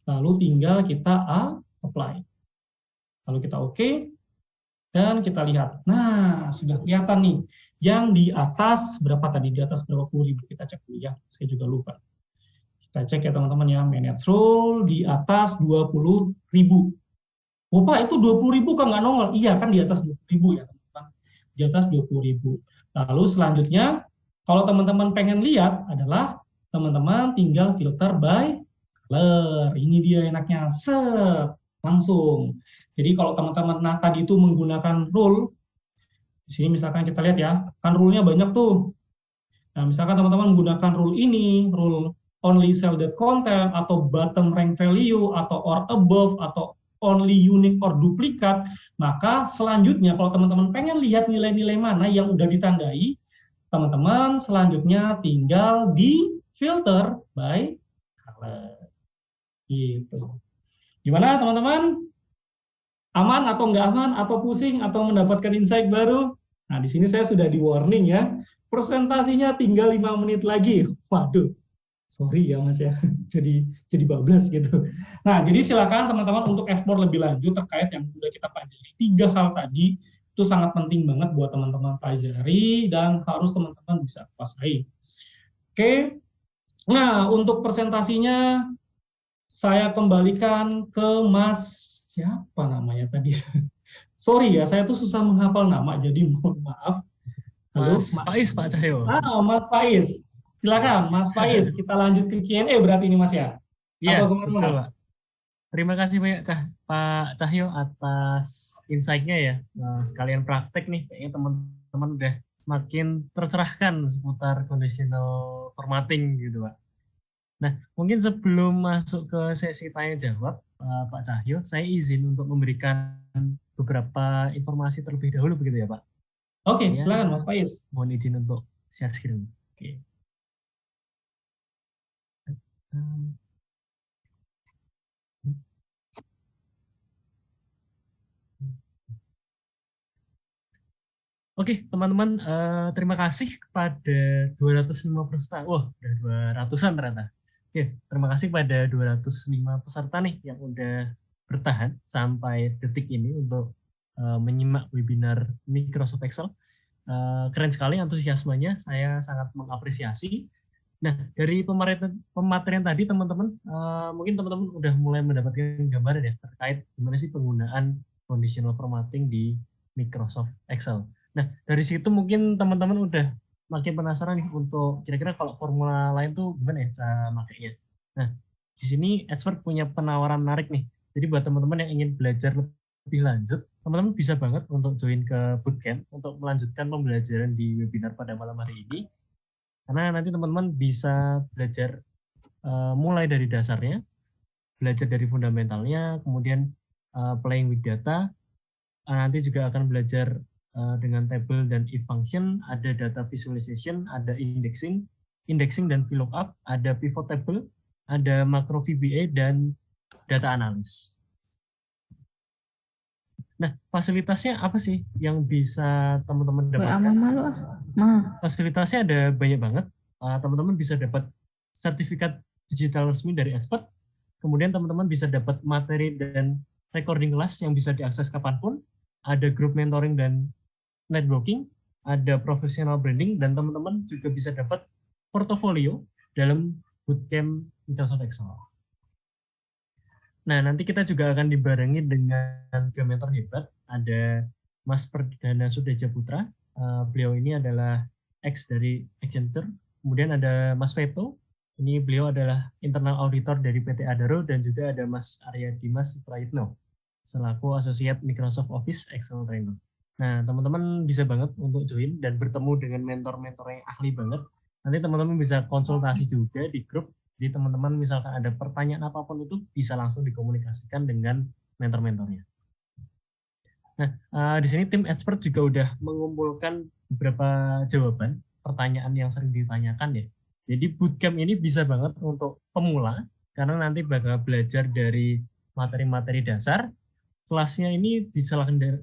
Lalu tinggal kita apply. Lalu kita oke. Dan kita lihat. Nah, sudah kelihatan nih. Yang di atas berapa tadi? Di atas berapa puluh ribu? Kita cek dulu ya. Saya juga lupa. Kita cek ya teman-teman ya. Manage rule di atas 20.000. Oh Pak, itu 20.000 kan nggak nongol? Iya kan di atas 20.000 ya teman-teman. Di atas 20.000. Lalu selanjutnya, kalau teman-teman pengen lihat adalah teman-teman tinggal filter by color. Ini dia enaknya. Set. Langsung. Jadi kalau teman-teman tadi itu menggunakan rule, di sini misalkan kita lihat ya, kan rule-nya banyak tuh. Nah, misalkan teman-teman menggunakan rule ini, rule only cell that content, atau bottom rank value, atau or above, atau only unique or duplicate, maka selanjutnya kalau teman-teman pengen lihat nilai-nilai mana yang udah ditandai, teman-teman selanjutnya tinggal di filter by color. Gitu. Gimana teman-teman? Aman atau nggak aman, atau pusing, atau mendapatkan insight baru? Nah, di sini saya sudah di warning ya. Presentasinya tinggal 5 menit lagi. Waduh, sorry ya Mas ya. Jadi bablas gitu. Nah, jadi silakan teman-teman untuk eksplor lebih lanjut terkait yang sudah kita pelajari. 3 hal tadi itu sangat penting banget buat teman-teman pelajari dan harus teman-teman bisa kuasai. Oke. Nah, untuk presentasinya saya kembalikan ke Mas siapa namanya tadi? Sorry ya, saya tuh susah menghafal nama, jadi mohon maaf. Halo, Mas Faiz, Pak Cahyo. Mas Faiz. Silakan, Mas Faiz. Kita lanjut ke Q&A berarti ini Mas ya? Iya, Atau kemana betul Mas? Pak. Terima kasih banyak Pak Cahyo atas insight-nya ya. Nah, sekalian praktek nih, kayaknya teman-teman udah makin tercerahkan seputar conditional formatting gitu Pak. Nah, mungkin sebelum masuk ke sesi tanya jawab, Pak Cahyo, saya izin untuk memberikan beberapa informasi terlebih dahulu begitu ya Pak. Oke, Ya, silakan Mas Faiz. mohon izin untuk share screen. Oke. Oke, teman-teman, terima kasih kepada 205 peserta. Wah, udah 200-an ternyata. Oke, terima kasih pada 205 peserta nih yang udah bertahan sampai detik ini untuk menyimak webinar Microsoft Excel. Keren sekali antusiasmenya, saya sangat mengapresiasi. Nah, dari pematerian tadi teman-teman, mungkin teman-teman udah mulai mendapatkan gambaran ya terkait gimana sih penggunaan conditional formatting di Microsoft Excel. Nah, dari situ mungkin teman-teman udah makin penasaran nih untuk kira-kira kalau formula lain tuh gimana ya cara makainya. Nah, di sini Expert punya penawaran menarik nih. Jadi buat teman-teman yang ingin belajar lebih lanjut, teman-teman bisa banget untuk join ke bootcamp untuk melanjutkan pembelajaran di webinar pada malam hari ini. Karena nanti teman-teman bisa belajar mulai dari dasarnya, belajar dari fundamentalnya, kemudian playing with data, nanti juga akan belajar dengan table dan if function, ada data visualization, ada indexing dan VLOOKUP, ada pivot table, ada macro VBA, dan data analis. Nah, fasilitasnya apa sih yang bisa teman-teman dapatkan? Fasilitasnya ada banyak banget. Teman-teman bisa dapat sertifikat digital resmi dari Expert, kemudian teman-teman bisa dapat materi dan recording kelas yang bisa diakses kapanpun, ada group mentoring dan networking, ada professional branding, dan teman-teman juga bisa dapat portofolio dalam bootcamp Microsoft Excel. Nah, nanti kita juga akan dibarengi dengan tiga mentor hebat. Ada Mas Perdana Sudeja Putra, beliau ini adalah ex dari Accenture. Kemudian ada Mas Veto, ini beliau adalah internal auditor dari PT Adaro, dan juga ada Mas Arya Dimas Suprayitno, selaku Associate Microsoft Office Excel Trainer. Nah, teman-teman bisa banget untuk join dan bertemu dengan mentor-mentor yang ahli banget. Nanti teman-teman bisa konsultasi juga di grup. Jadi teman-teman misalkan ada pertanyaan apapun itu bisa langsung dikomunikasikan dengan mentor-mentornya. Nah, di sini tim expert juga udah mengumpulkan beberapa jawaban pertanyaan yang sering ditanyakan ya. Jadi bootcamp ini bisa banget untuk pemula karena nanti bakal belajar dari materi-materi dasar. Kelasnya ini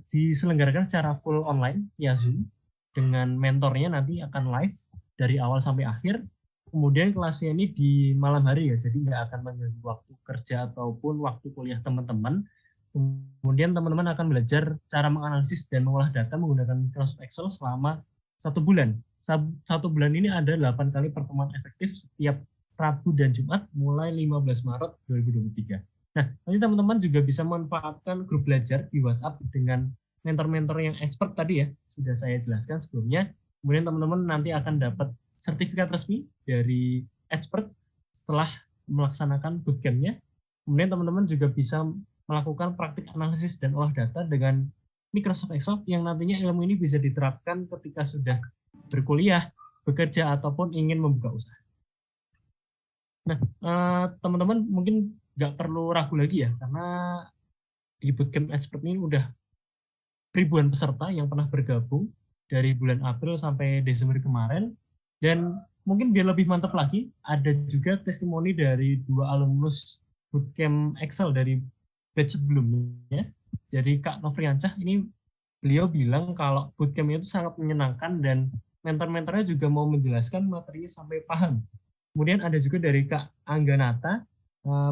diselenggarakan secara full online via Zoom dengan mentornya nanti akan live dari awal sampai akhir. Kemudian kelasnya ini di malam hari ya, jadi nggak akan mengganggu waktu kerja ataupun waktu kuliah teman-teman. Kemudian teman-teman akan belajar cara menganalisis dan mengolah data menggunakan Microsoft Excel selama 1 bulan. 1 bulan ini ada 8 kali pertemuan efektif setiap Rabu dan Jumat mulai 15 Maret 2023. Nah, nanti teman-teman juga bisa memanfaatkan grup belajar di WhatsApp dengan mentor-mentor yang expert tadi ya, sudah saya jelaskan sebelumnya. Kemudian teman-teman nanti akan dapat sertifikat resmi dari expert setelah melaksanakan bootcamp-nya. Kemudian teman-teman juga bisa melakukan praktik analisis dan olah data dengan Microsoft Excel yang nantinya ilmu ini bisa diterapkan ketika sudah berkuliah, bekerja, ataupun ingin membuka usaha. Nah, teman-teman mungkin nggak perlu ragu lagi ya, karena di bootcamp expert ini udah ribuan peserta yang pernah bergabung dari bulan April sampai Desember kemarin, dan mungkin biar lebih mantap lagi, ada juga testimoni dari 2 alumnus bootcamp Excel dari batch sebelumnya. Jadi Kak Novriancah ini beliau bilang kalau bootcamp itu sangat menyenangkan dan mentor-mentornya juga mau menjelaskan materinya sampai paham. Kemudian ada juga dari Kak Angganata,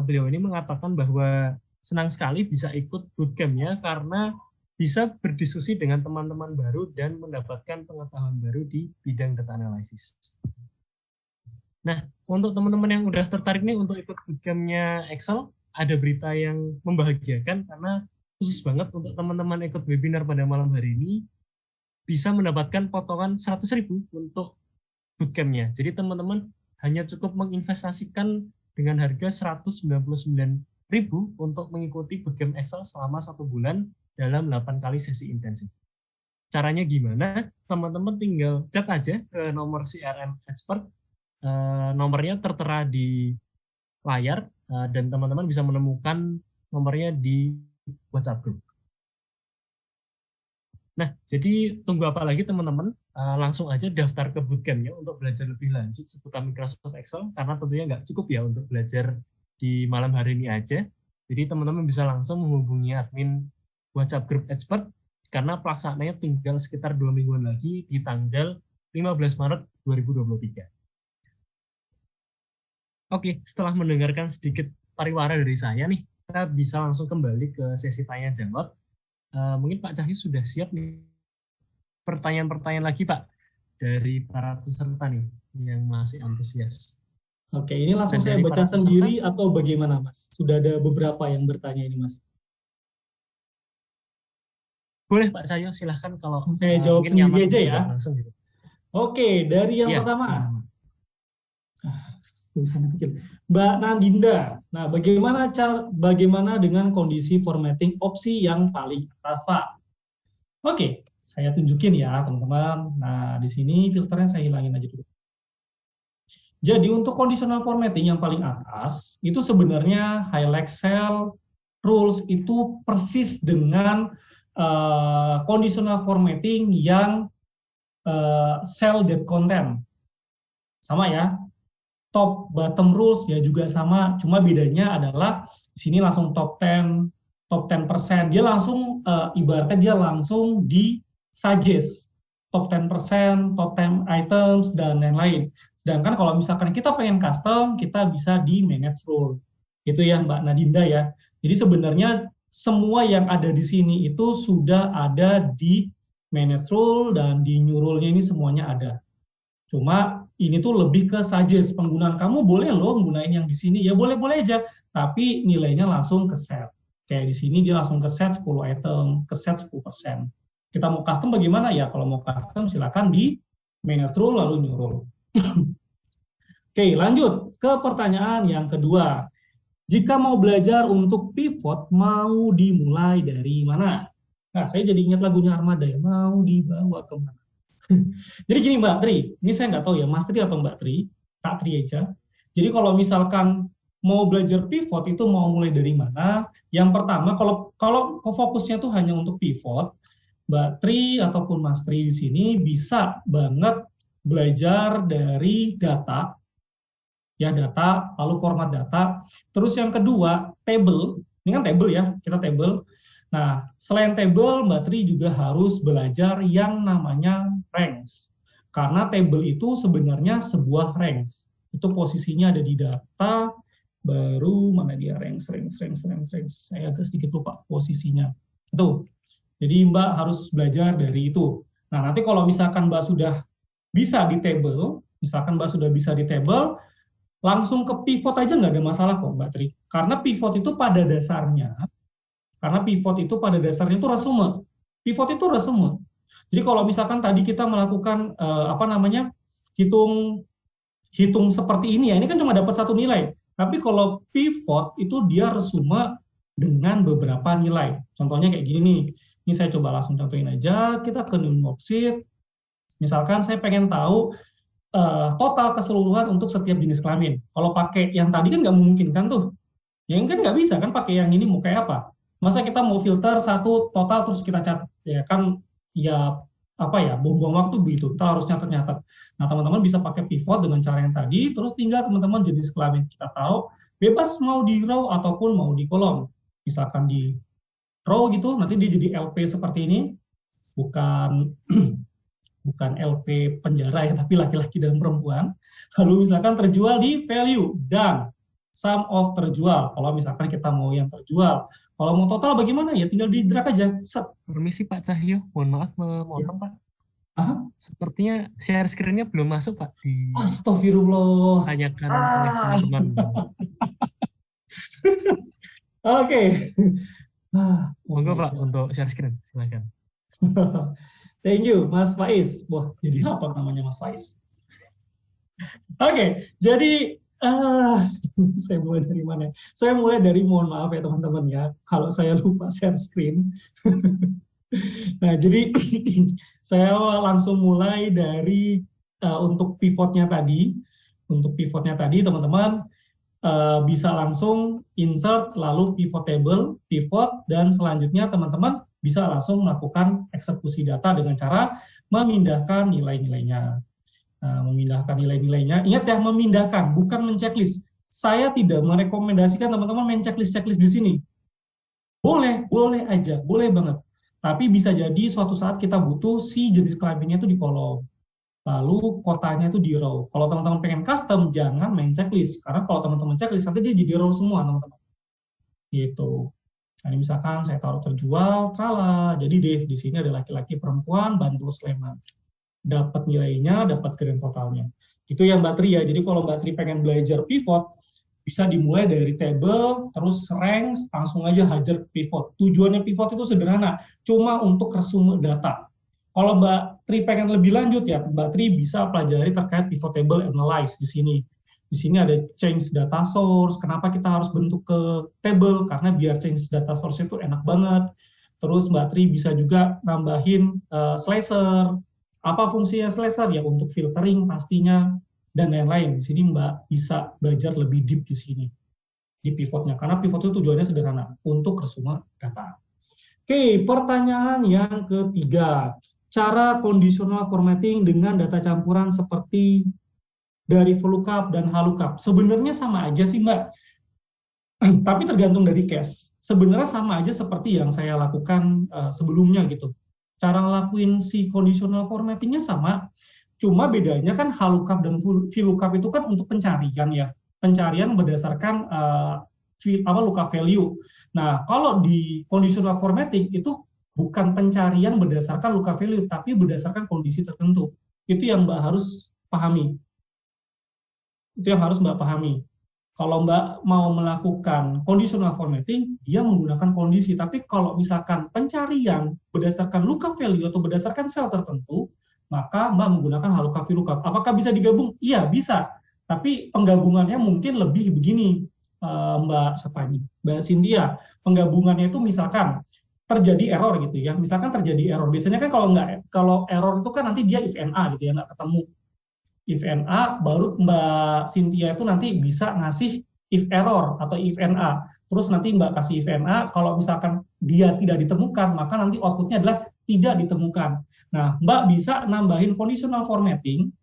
beliau ini mengatakan bahwa senang sekali bisa ikut bootcamp-nya karena bisa berdiskusi dengan teman-teman baru dan mendapatkan pengetahuan baru di bidang data analysis. Nah, untuk teman-teman yang udah tertarik nih untuk ikut bootcamp-nya Excel, ada berita yang membahagiakan karena khusus banget untuk teman-teman ikut webinar pada malam hari ini bisa mendapatkan potongan 100.000 untuk bootcamp-nya. Jadi teman-teman hanya cukup menginvestasikan dengan harga 199.000 untuk mengikuti bootcamp Excel selama 1 bulan dalam 8 kali sesi intensif. Caranya gimana? Teman-teman tinggal chat aja ke nomor CRM Expert. Nomornya tertera di layar dan teman-teman bisa menemukan nomornya di WhatsApp group. Nah, jadi tunggu apa lagi teman-teman? Langsung aja daftar ke bootcamp-nya untuk belajar lebih lanjut seputar Microsoft Excel, karena tentunya nggak cukup ya untuk belajar di malam hari ini aja. Jadi teman-teman bisa langsung menghubungi admin WhatsApp Group Expert karena pelaksanaannya tinggal sekitar 2 mingguan lagi di tanggal 15 Maret 2023. Oke, setelah mendengarkan sedikit pariwara dari saya nih, kita bisa langsung kembali ke sesi tanya jawab. Mungkin Pak Cahyo sudah siap nih. Pertanyaan-pertanyaan lagi Pak dari para peserta nih yang masih antusias. Oke, ini langsung Dan saya dari baca para peserta- sendiri atau bagaimana, Mas? Sudah ada beberapa yang bertanya ini, Mas. Boleh Pak Cahyo, silahkan kalau Saya jawab mungkin sendiri nyaman aja ya. jawab langsung gitu. Oke, dari yang Iya, pertama, silakan. tulisannya kecil. Mbak Nandinda. Nah, bagaimana dengan kondisi formatting opsi yang paling atas, Pak? Oke, saya tunjukin ya, teman-teman. Nah, di sini filternya saya hilangin aja dulu. Jadi untuk conditional formatting yang paling atas, itu sebenarnya highlight cell rules itu persis dengan conditional formatting yang cell date content. Sama ya, top bottom rules ya juga sama, cuma bedanya adalah di sini langsung top 10%. Dia langsung ibaratnya dia langsung di suggest top 10%, top 10 items dan lain-lain. Sedangkan kalau misalkan kita pengen custom, kita bisa di manage rule. Itu ya Mbak Nadinda ya. Jadi sebenarnya semua yang ada di sini itu sudah ada di manage rule dan di new rule-nya ini semuanya ada. Cuma ini tuh lebih ke suggest penggunaan, kamu boleh loh menggunakan yang di sini, ya boleh-boleh aja, tapi nilainya langsung ke set. Kayak di sini dia langsung ke set 10 item, ke set 10%. Kita mau custom bagaimana ya? Kalau mau custom silakan di manage rule lalu new rule. Oke, lanjut ke pertanyaan yang kedua. Jika mau belajar untuk pivot, mau dimulai dari mana? Nah, saya jadi ingat lagunya Armada ya, mau dibawa ke mana? Jadi gini Mbak Tri, ini saya nggak tahu ya Mas Tri atau Mbak Tri, Kak Tri aja. Jadi kalau misalkan mau belajar pivot itu mau mulai dari mana? Yang pertama, kalau fokusnya tuh hanya untuk pivot, Mbak Tri ataupun Mas Tri di sini bisa banget belajar dari data, ya data, lalu format data. Terus yang kedua, table. Ini kan table ya, kita table. Nah, selain table, Mbak Tri juga harus belajar yang namanya ranks. Karena table itu sebenarnya sebuah ranks. Itu posisinya ada di data, baru mana dia ranks. Saya agak sedikit lupa posisinya. Itu. Jadi Mbak harus belajar dari itu. Nah, nanti kalau misalkan Mbak sudah bisa di table, langsung ke pivot aja nggak ada masalah kok Mbak Tri. Karena pivot itu pada dasarnya itu resume. Pivot itu resume. Jadi kalau misalkan tadi kita melakukan hitung seperti ini ya, ini kan cuma dapat satu nilai. Tapi kalau pivot itu dia resume dengan beberapa nilai. Contohnya kayak gini nih. Ini saya coba langsung contohin aja. Kita ke new worksheet. Misalkan saya pengen tahu total keseluruhan untuk setiap jenis kelamin. Kalau pakai yang tadi kan nggak memungkinkan tuh. Yang kan nggak bisa kan pakai yang ini mau kayak apa? Masa kita mau filter satu total terus kita catat, ya kan ya buang-buang waktu begitu, kita harus nyatet-nyatet. Nah teman-teman bisa pakai pivot dengan cara yang tadi, terus tinggal teman-teman jenis kelamin kita tahu, bebas mau di row ataupun mau di kolom. Misalkan di row gitu, nanti dia jadi LP seperti ini, bukan LP penjara ya, tapi laki-laki dan perempuan. Lalu misalkan terjual di value dan sum of terjual, kalau misalkan kita mau yang terjual. Kalau mau total bagaimana? Ya tinggal di drag aja. Set. Permisi Pak Cahyo, mohon maaf memotong Pak. Aha. Sepertinya share screen-nya belum masuk Pak. Astagfirullah. Tanyakan oleh teman-teman. Oke. Monggo Pak untuk share screen, silakan. Thank you, Mas Faiz. Wah, jadi apa namanya Mas Faiz? Oke, jadi saya mulai dari mana? Saya mulai dari mohon maaf ya teman-teman ya, kalau saya lupa share screen. Nah, jadi saya langsung mulai dari untuk pivotnya tadi. Untuk pivotnya tadi teman-teman bisa langsung insert lalu pivot table, pivot, dan selanjutnya teman-teman bisa langsung melakukan eksekusi data dengan cara memindahkan nilai-nilainya. Nah, memindahkan nilai-nilainya. Ingat ya, memindahkan, bukan men-checklist. Saya tidak merekomendasikan teman-teman main checklist di sini. Boleh aja, boleh banget. Tapi bisa jadi suatu saat kita butuh si jenis kelaminnya itu di kolom. Lalu kotanya itu di row. Kalau teman-teman pengen custom, jangan main checklist. Karena kalau teman-teman checklist, nanti dia jadi row semua, teman-teman. Gitu. Nah, ini misalkan saya taruh terjual, trala. Jadi deh, di sini ada laki-laki perempuan, Bantul Sleman. Dapat nilainya, dapat grand totalnya. Itu yang Mbak Tri ya. Jadi kalau Mbak Tri pengen belajar pivot, bisa dimulai dari table, terus ranks, langsung aja hajar pivot. Tujuannya pivot itu sederhana, cuma untuk resume data. Kalau Mbak Tri pengen lebih lanjut ya, Mbak Tri bisa pelajari terkait pivot table analyze di sini. Di sini ada change data source. Kenapa kita harus bentuk ke table? Karena biar change data source itu enak banget. Terus Mbak Tri bisa juga nambahin slicer. Apa fungsinya slicer? Ya untuk filtering pastinya dan lain-lain. Di sini Mbak bisa belajar lebih deep di sini di pivotnya. Karena pivot itu tujuannya sederhana untuk resume data. Oke, pertanyaan yang ketiga. Cara conditional formatting dengan data campuran seperti dari VLOOKUP dan HLOOKUP. Sebenarnya sama aja sih, Mbak. Tapi tergantung dari case. Sebenarnya sama aja seperti yang saya lakukan sebelumnya gitu. Cara ngelakuin si conditional formattingnya sama, cuma bedanya kan HLOOKUP dan VLOOKUP itu kan untuk pencarian ya. Pencarian berdasarkan lookup value. Nah, kalau di conditional formatting itu bukan pencarian berdasarkan lookup value, tapi berdasarkan kondisi tertentu. Itu yang Mbak harus pahami. Itu yang harus Mbak pahami. Kalau Mbak mau melakukan conditional formatting, dia menggunakan kondisi. Tapi kalau misalkan pencarian berdasarkan lookup value atau berdasarkan sel tertentu, maka Mbak menggunakan HLOOKUP VLOOKUP. Apakah bisa digabung? Iya, bisa. Tapi penggabungannya mungkin lebih begini, Mbak Cynthia. Penggabungannya itu misalkan terjadi error gitu ya. Misalkan terjadi error. Biasanya kan kalau error itu kan nanti dia if NA gitu ya, nggak ketemu. If NA, baru Mbak Cynthia itu nanti bisa ngasih if error atau if NA. Terus nanti Mbak kasih if NA, kalau misalkan dia tidak ditemukan, maka nanti outputnya adalah tidak ditemukan. Nah, Mbak bisa nambahin conditional formatting,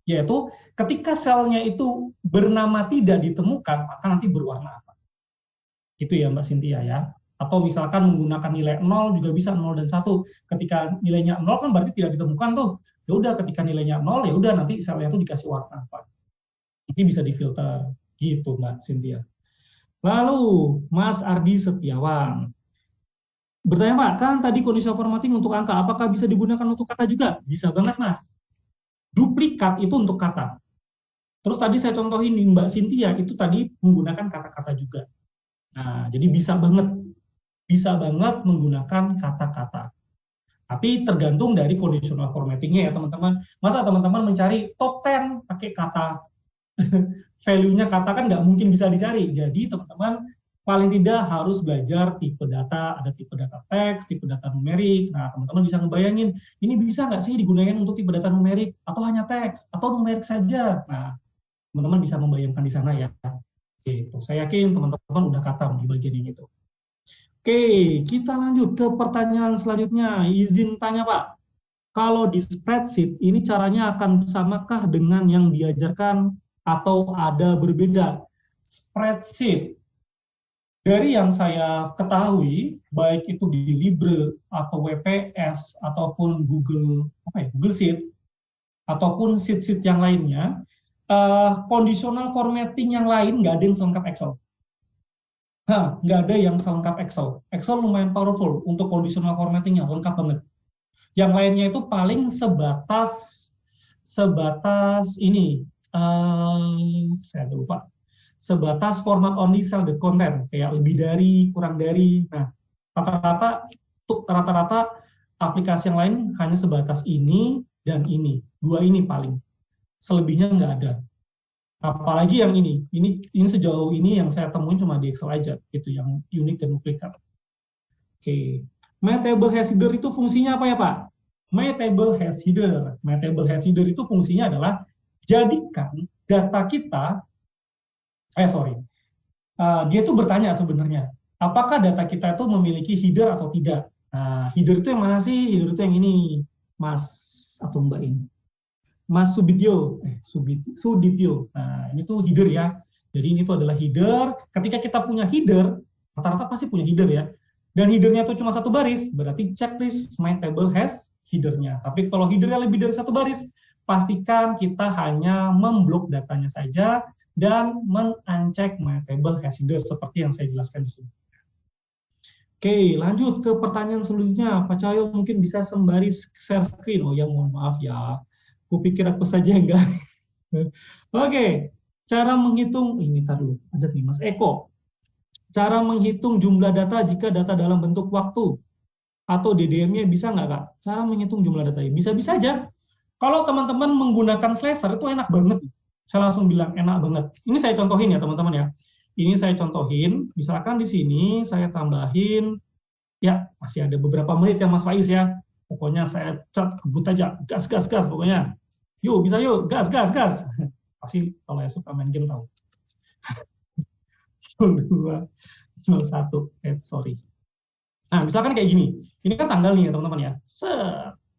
yaitu ketika selnya itu bernama tidak ditemukan, maka nanti berwarna apa. Itu ya Mbak Cynthia ya. Atau misalkan menggunakan nilai 0 juga bisa 0 dan 1. Ketika nilainya 0 kan berarti tidak ditemukan tuh. Ya udah ketika nilainya 0 ya udah nanti selnya itu dikasih warna apa. Nanti bisa difilter gitu Mbak Cynthia. Lalu Mas Ardi Setiawan bertanya, Pak, kan tadi conditional formatting untuk angka, apakah bisa digunakan untuk kata juga? Bisa banget Mas. Duplikat itu untuk kata. Terus tadi saya contohin di Mbak Cynthia itu tadi menggunakan kata-kata juga. Nah, jadi bisa banget menggunakan kata-kata. Tapi tergantung dari conditional formatting-nya ya teman-teman. Masa teman-teman mencari top 10 pakai kata, value-nya kata kan nggak mungkin bisa dicari. Jadi teman-teman paling tidak harus belajar tipe data, ada tipe data teks, tipe data numerik. Nah, teman-teman bisa ngebayangin, ini bisa nggak sih digunakan untuk tipe data numerik, atau hanya teks, atau numerik saja. Nah, teman-teman bisa membayangkan di sana ya. Gitu. Saya yakin teman-teman udah kata di bagian ini tuh. Oke, kita lanjut ke pertanyaan selanjutnya. Izin tanya Pak, kalau di spreadsheet ini caranya akan samakah dengan yang diajarkan atau ada berbeda? Spreadsheet, dari yang saya ketahui, baik itu di Libre atau WPS ataupun Google Sheet ataupun sheet-sheet yang lainnya, conditional formatting yang lain nggak ada yang selengkap Excel. Nggak ada yang selengkap Excel. Excel lumayan powerful untuk conditional formattingnya, lengkap banget. Yang lainnya itu paling sebatas ini, saya lupa, sebatas format only cell the content, kayak lebih dari, kurang dari. Nah, rata-rata aplikasi yang lain hanya sebatas ini dan ini, dua ini paling. Selebihnya nggak ada. Apalagi yang ini sejauh ini yang saya temuin cuma di Excel aja, gitu, yang unik dan duplikat. Oke, MyTable has header itu fungsinya apa ya Pak? MyTable has header itu fungsinya adalah jadikan data kita, dia tuh bertanya sebenarnya, apakah data kita itu memiliki header atau tidak? Nah, header itu yang mana sih? Header itu yang ini, Mas atau Mbak ini. Mas Sudipyo. Nah, ini tuh header ya. Jadi ini tuh adalah header. Ketika kita punya header, rata-rata pasti punya header ya. dan headernya itu cuma satu baris, berarti checklist my table has headernya. Tapi kalau headernya lebih dari satu baris, pastikan kita hanya memblok datanya saja dan men-uncheck my table has header seperti yang saya jelaskan di sini. Oke, lanjut ke pertanyaan selanjutnya. Pak Cahyo mungkin bisa sembari share screen. Oh ya, mohon maaf ya. Kupikir aku saja enggak. Oke, cara menghitung, ini tar dulu, ada nih Mas Eko. Cara menghitung jumlah data jika data dalam bentuk waktu atau DDM-nya bisa nggak Kak? Cara menghitung jumlah data bisa-bisa aja. Kalau teman-teman menggunakan slicer itu enak banget. Saya langsung bilang enak banget. Ini saya contohin ya teman-teman ya. Ini saya contohin, misalkan di sini saya tambahin, ya masih ada beberapa menit ya Mas Faiz ya. Pokoknya saya cat kebut aja, gas pokoknya. Yuk, bisa yuk, gas. Pasti kalau saya suka main game tahu. 2, 1, sorry. Nah, misalkan kayak gini. Ini kan tanggal nih ya teman-teman ya.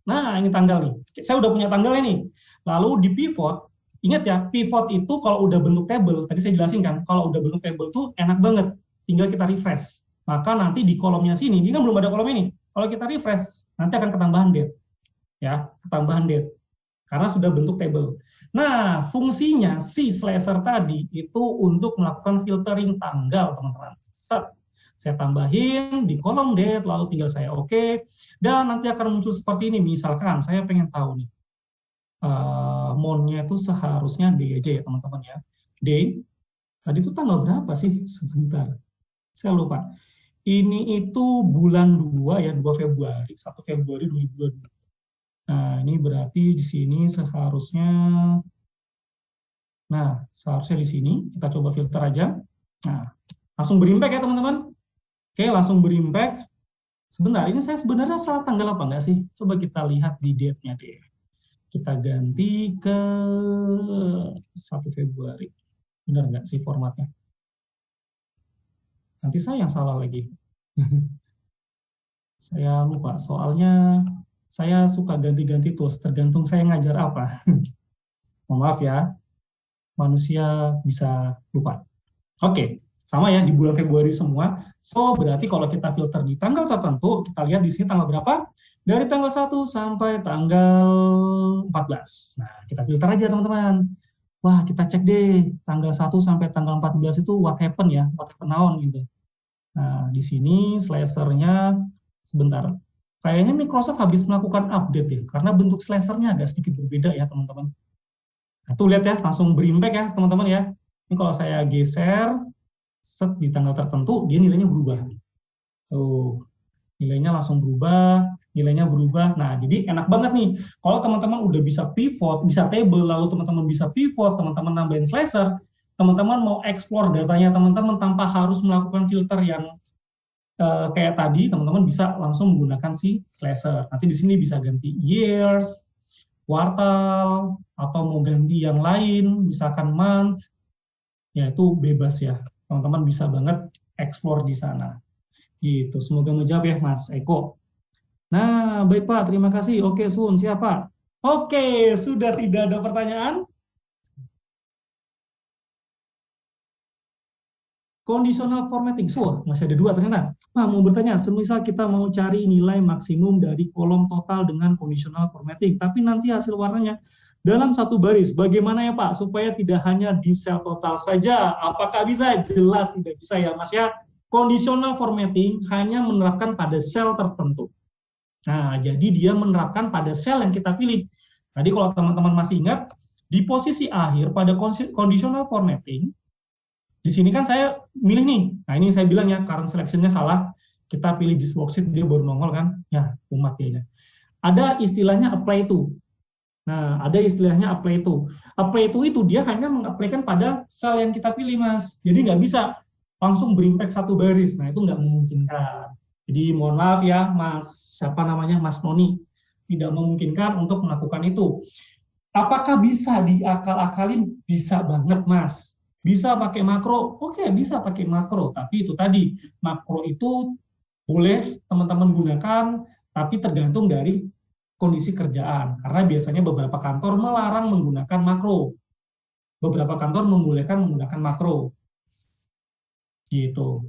Nah, ini tanggal nih. Saya udah punya tanggal ini. Lalu di pivot, ingat ya, pivot itu kalau udah bentuk table, tadi saya jelasin kan, kalau udah bentuk table tuh enak banget, tinggal kita refresh. Maka nanti di kolomnya sini, ini kan belum ada kolom ini. Kalau kita refresh, nanti akan ketambahan date. Ya, ketambahan date. Karena sudah bentuk table. Nah, fungsinya si slicer tadi itu untuk melakukan filtering tanggal, teman-teman. Saya tambahin di kolom date, lalu tinggal saya oke, dan nanti akan muncul seperti ini. Misalkan saya pengen tahu nih, monnya itu seharusnya D aja ya teman-teman ya. D, tadi itu tanggal berapa sih? Sebentar, saya lupa. Ini itu bulan 2 ya, 2 Februari, 1 Februari 2022. Nah, ini berarti di sini seharusnya, nah seharusnya di sini, kita coba filter aja. Nah, langsung berimpact ya teman-teman. Oke, langsung berimpact. Sebentar, ini saya sebenarnya salah tanggal apa enggak sih? Coba kita lihat di date-nya deh. Kita ganti ke 1 Februari. Benar nggak sih formatnya? Nanti saya yang salah lagi. Saya lupa, soalnya saya suka ganti-ganti terus, tergantung saya ngajar apa. Mohon maaf ya, manusia bisa lupa. Oke, sama ya di bulan Februari semua. So, berarti kalau kita filter di tanggal tertentu, kita lihat di sini tanggal berapa? Dari tanggal 1 sampai tanggal 14. Nah, kita filter aja teman-teman. Wah, kita cek deh tanggal 1 sampai tanggal 14 itu what happen ya, what happen naon gitu. Nah, di sini slicernya sebentar. Kayaknya Microsoft habis melakukan update ya, karena bentuk slicernya agak sedikit berbeda ya teman-teman. Nah, tuh lihat ya, langsung berimpact ya teman-teman ya. Ini kalau saya geser, set di tanggal tertentu, dia nilainya berubah. Tuh, nilainya langsung berubah, nilainya berubah. Nah, jadi enak banget nih. Kalau teman-teman udah bisa pivot, bisa table, lalu teman-teman bisa pivot, teman-teman nambahin slicer, teman-teman mau explore datanya teman-teman tanpa harus melakukan filter yang kayak tadi, teman-teman bisa langsung menggunakan si slicer. Nanti di sini bisa ganti years, kuartal, atau mau ganti yang lain, misalkan month, ya itu bebas ya. Teman-teman bisa banget explore di sana. Gitu, semoga menjawab ya Mas Eko. Nah, baik Pak, terima kasih. Oke, Sun, siapa? Oke, sudah tidak ada pertanyaan? Conditional formatting, masih ada 2 ternyata. Nah, mau bertanya, semisal kita mau cari nilai maksimum dari kolom total dengan conditional formatting, tapi nanti hasil warnanya dalam satu baris, bagaimana ya Pak, supaya tidak hanya di sel total saja? Apakah bisa? Jelas tidak bisa ya Mas ya. Conditional formatting hanya menerapkan pada sel tertentu. Nah, jadi dia menerapkan pada sel yang kita pilih. Tadi kalau teman-teman masih ingat, di posisi akhir pada conditional formatting, di sini kan saya milih nih. Nah, ini saya bilang ya, current selection-nya salah. Kita pilih this worksheet, dia baru nongol kan. Ya, umat kayaknya. Ada istilahnya apply to. Nah, ada istilahnya apply to. Apply to itu dia hanya mengaplikan pada sel yang kita pilih, Mas. Jadi nggak bisa langsung berimpact satu baris. Nah, itu nggak memungkinkan. Jadi mohon maaf ya, Mas, siapa namanya, Mas Noni. Tidak memungkinkan untuk melakukan itu. Apakah bisa diakal-akalin? Bisa banget, Mas. Bisa pakai makro, oke, bisa pakai makro, tapi itu tadi, makro itu boleh teman-teman gunakan, tapi tergantung dari kondisi kerjaan, karena biasanya beberapa kantor melarang menggunakan makro, beberapa kantor membolehkan menggunakan makro, gitu.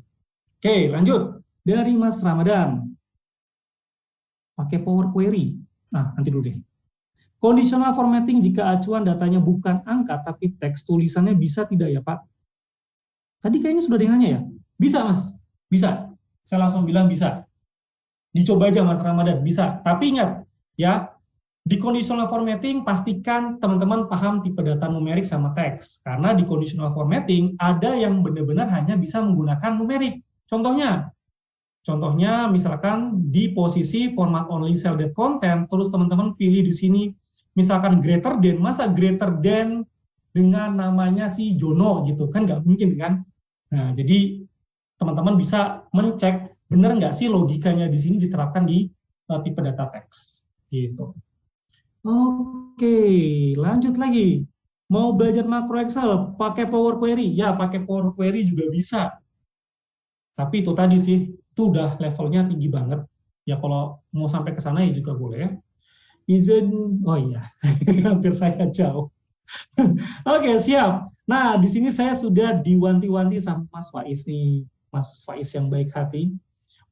Oke, lanjut. Dari Mas Ramadan. Pakai Power Query. Nah, nanti dulu deh. Conditional formatting jika acuan datanya bukan angka tapi teks, tulisannya bisa tidak ya Pak? Tadi kayaknya sudah dengannya ya? Bisa Mas, bisa. Saya langsung bilang bisa. Dicoba aja Mas Ramadan, bisa. Tapi ingat ya, di conditional formatting pastikan teman-teman paham tipe data numerik sama teks. Karena di conditional formatting ada yang benar-benar hanya bisa menggunakan numerik. Contohnya misalkan di posisi format only cell date content, terus teman-teman pilih di sini misalkan greater than, masa greater than dengan namanya si Jono gitu kan, nggak mungkin kan. Nah, jadi teman-teman bisa mencek benar nggak sih logikanya di sini diterapkan di tipe data teks gitu. Oke, lanjut lagi. Mau belajar makro Excel pakai Power Query? Ya, pakai Power Query juga bisa. Tapi itu tadi sih, itu udah levelnya tinggi banget. Ya kalau mau sampai ke sana ya juga boleh. Oh iya, hampir saya jauh. Oke, siap. Nah, di sini saya sudah diwanti-wanti sama Mas Faiz nih. Mas Faiz yang baik hati.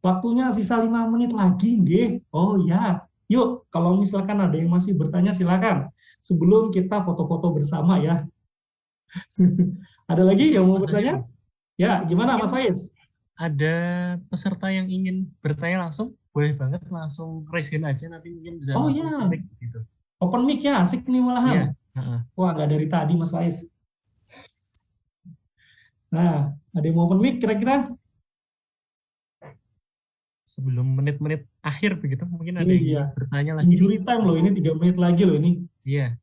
Waktunya sisa 5 menit lagi, nggih. Oh ya, yuk kalau misalkan ada yang masih bertanya silakan. Sebelum kita foto-foto bersama ya. Ada lagi yang mau bertanya? Ya, gimana Mas Faiz? Ada peserta yang ingin bertanya langsung, boleh banget langsung raise hand aja, nanti mungkin bisa Oh langsung ya, klik gitu. open mic ya, asik nih malahan. Iya. Wah, nggak dari tadi Mas Faiz. Nah, ada yang mau open mic kira-kira? Sebelum menit-menit akhir begitu, mungkin ada yang Iya, ingin bertanya lagi. injury time loh, ini 3 menit lagi loh ini. Iya,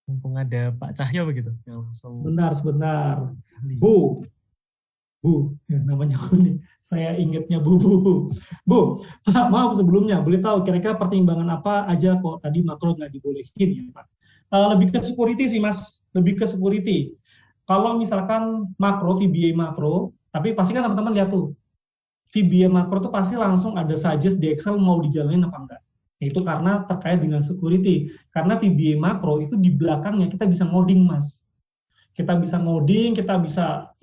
mumpung ada Pak Cahyo begitu. Langsung. Sebentar. Bu, ya, namanya unik. Saya ingatnya Bu. Pak, maaf sebelumnya, boleh tahu kira-kira pertimbangan apa aja kok tadi makro nggak dibolehin ya Pak? Lebih ke security sih Mas, lebih ke security. Kalau misalkan makro, VBA makro, tapi pasti kan teman-teman lihat tuh, VBA makro tuh pasti langsung ada suggest di Excel mau dijalanin apa enggak. Itu karena terkait dengan security. Karena VBA makro itu di belakangnya kita bisa ngoding Mas. Kita bisa ngoding, kita bisa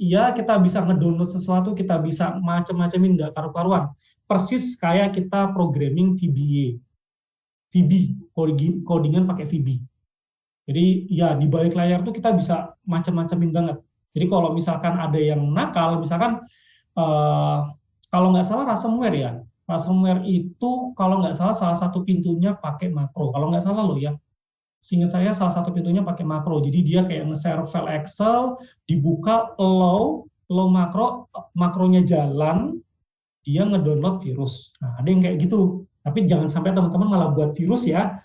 ngedownload sesuatu, kita bisa macam-macamin nggak karu-karuan. Persis kayak kita programming VBA. VB, codingan pakai VB. Jadi ya di balik layar tuh kita bisa macam-macamin banget. Jadi kalau misalkan ada yang nakal, misalkan kalau nggak salah ransomware ya, ransomware itu kalau nggak salah satu pintunya pakai makro. Kalau nggak salah loh ya, seingat saya salah satu pintunya pakai makro. Jadi dia kayak nge-share file Excel, dibuka allow makronya jalan, dia ngedownload virus. Nah, ada yang kayak gitu. Tapi jangan sampai teman-teman malah buat virus ya.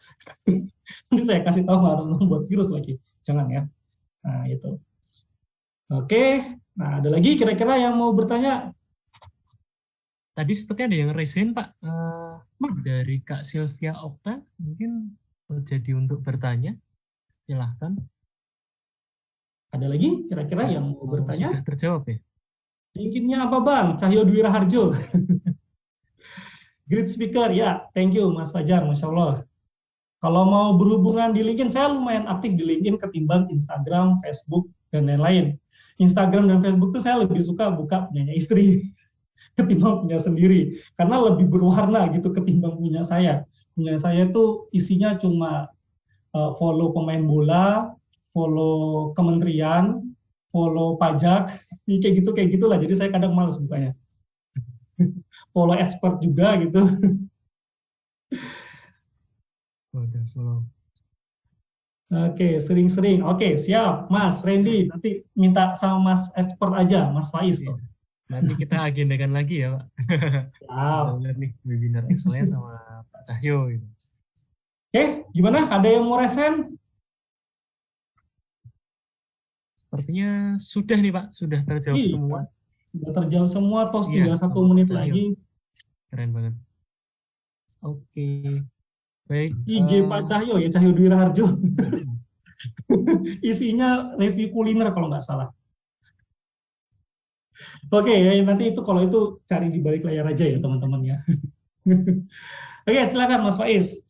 Ini saya kasih tahu malah teman-teman buat virus lagi. Jangan ya. Nah, itu. Oke. Nah, ada lagi kira-kira yang mau bertanya? Tadi seperti ada yang raise hand, Pak. Dari Kak Sylvia Okta, mungkin jadi untuk bertanya. Silahkan. Ada lagi kira-kira yang mau bertanya? Sudah terjawab ya? LinkedIn-nya apa Bang? Cahyo Dwi Raharjo. Great speaker, ya. Thank you Mas Fajar, Masya Allah. Kalau mau berhubungan di LinkedIn, saya lumayan aktif di LinkedIn ketimbang Instagram, Facebook, dan lain-lain. Instagram dan Facebook tuh saya lebih suka buka punya istri ketimbang punya sendiri. Karena lebih berwarna gitu ketimbang punya saya. Punya saya tuh isinya cuma follow pemain bola, follow kementerian, follow pajak, kayak gitulah. Jadi saya kadang malas bukanya. Follow expert juga gitu. Oke, sering-sering. Oke, siap. Mas Randy, nanti minta sama Mas expert aja, Mas Faiz. Tuh. Nanti kita agendakan lagi ya, Pak. Siap. Bisa lihat nih webinar Excel-nya sama Pak Cahyo. Gitu. Oke, gimana? Ada yang mau resen? Sepertinya sudah nih Pak, sudah terjawab semua. Sudah terjawab semua, tos tinggal 1 menit lagi. Keren banget. Oke. Baik. IG Pak Cahyo ya, Cahyo Dwi Raharjo. Isinya review kuliner kalau nggak salah. Oke, nanti itu kalau itu cari di balik layar aja ya teman-teman ya. Oke, silakan Mas Faiz.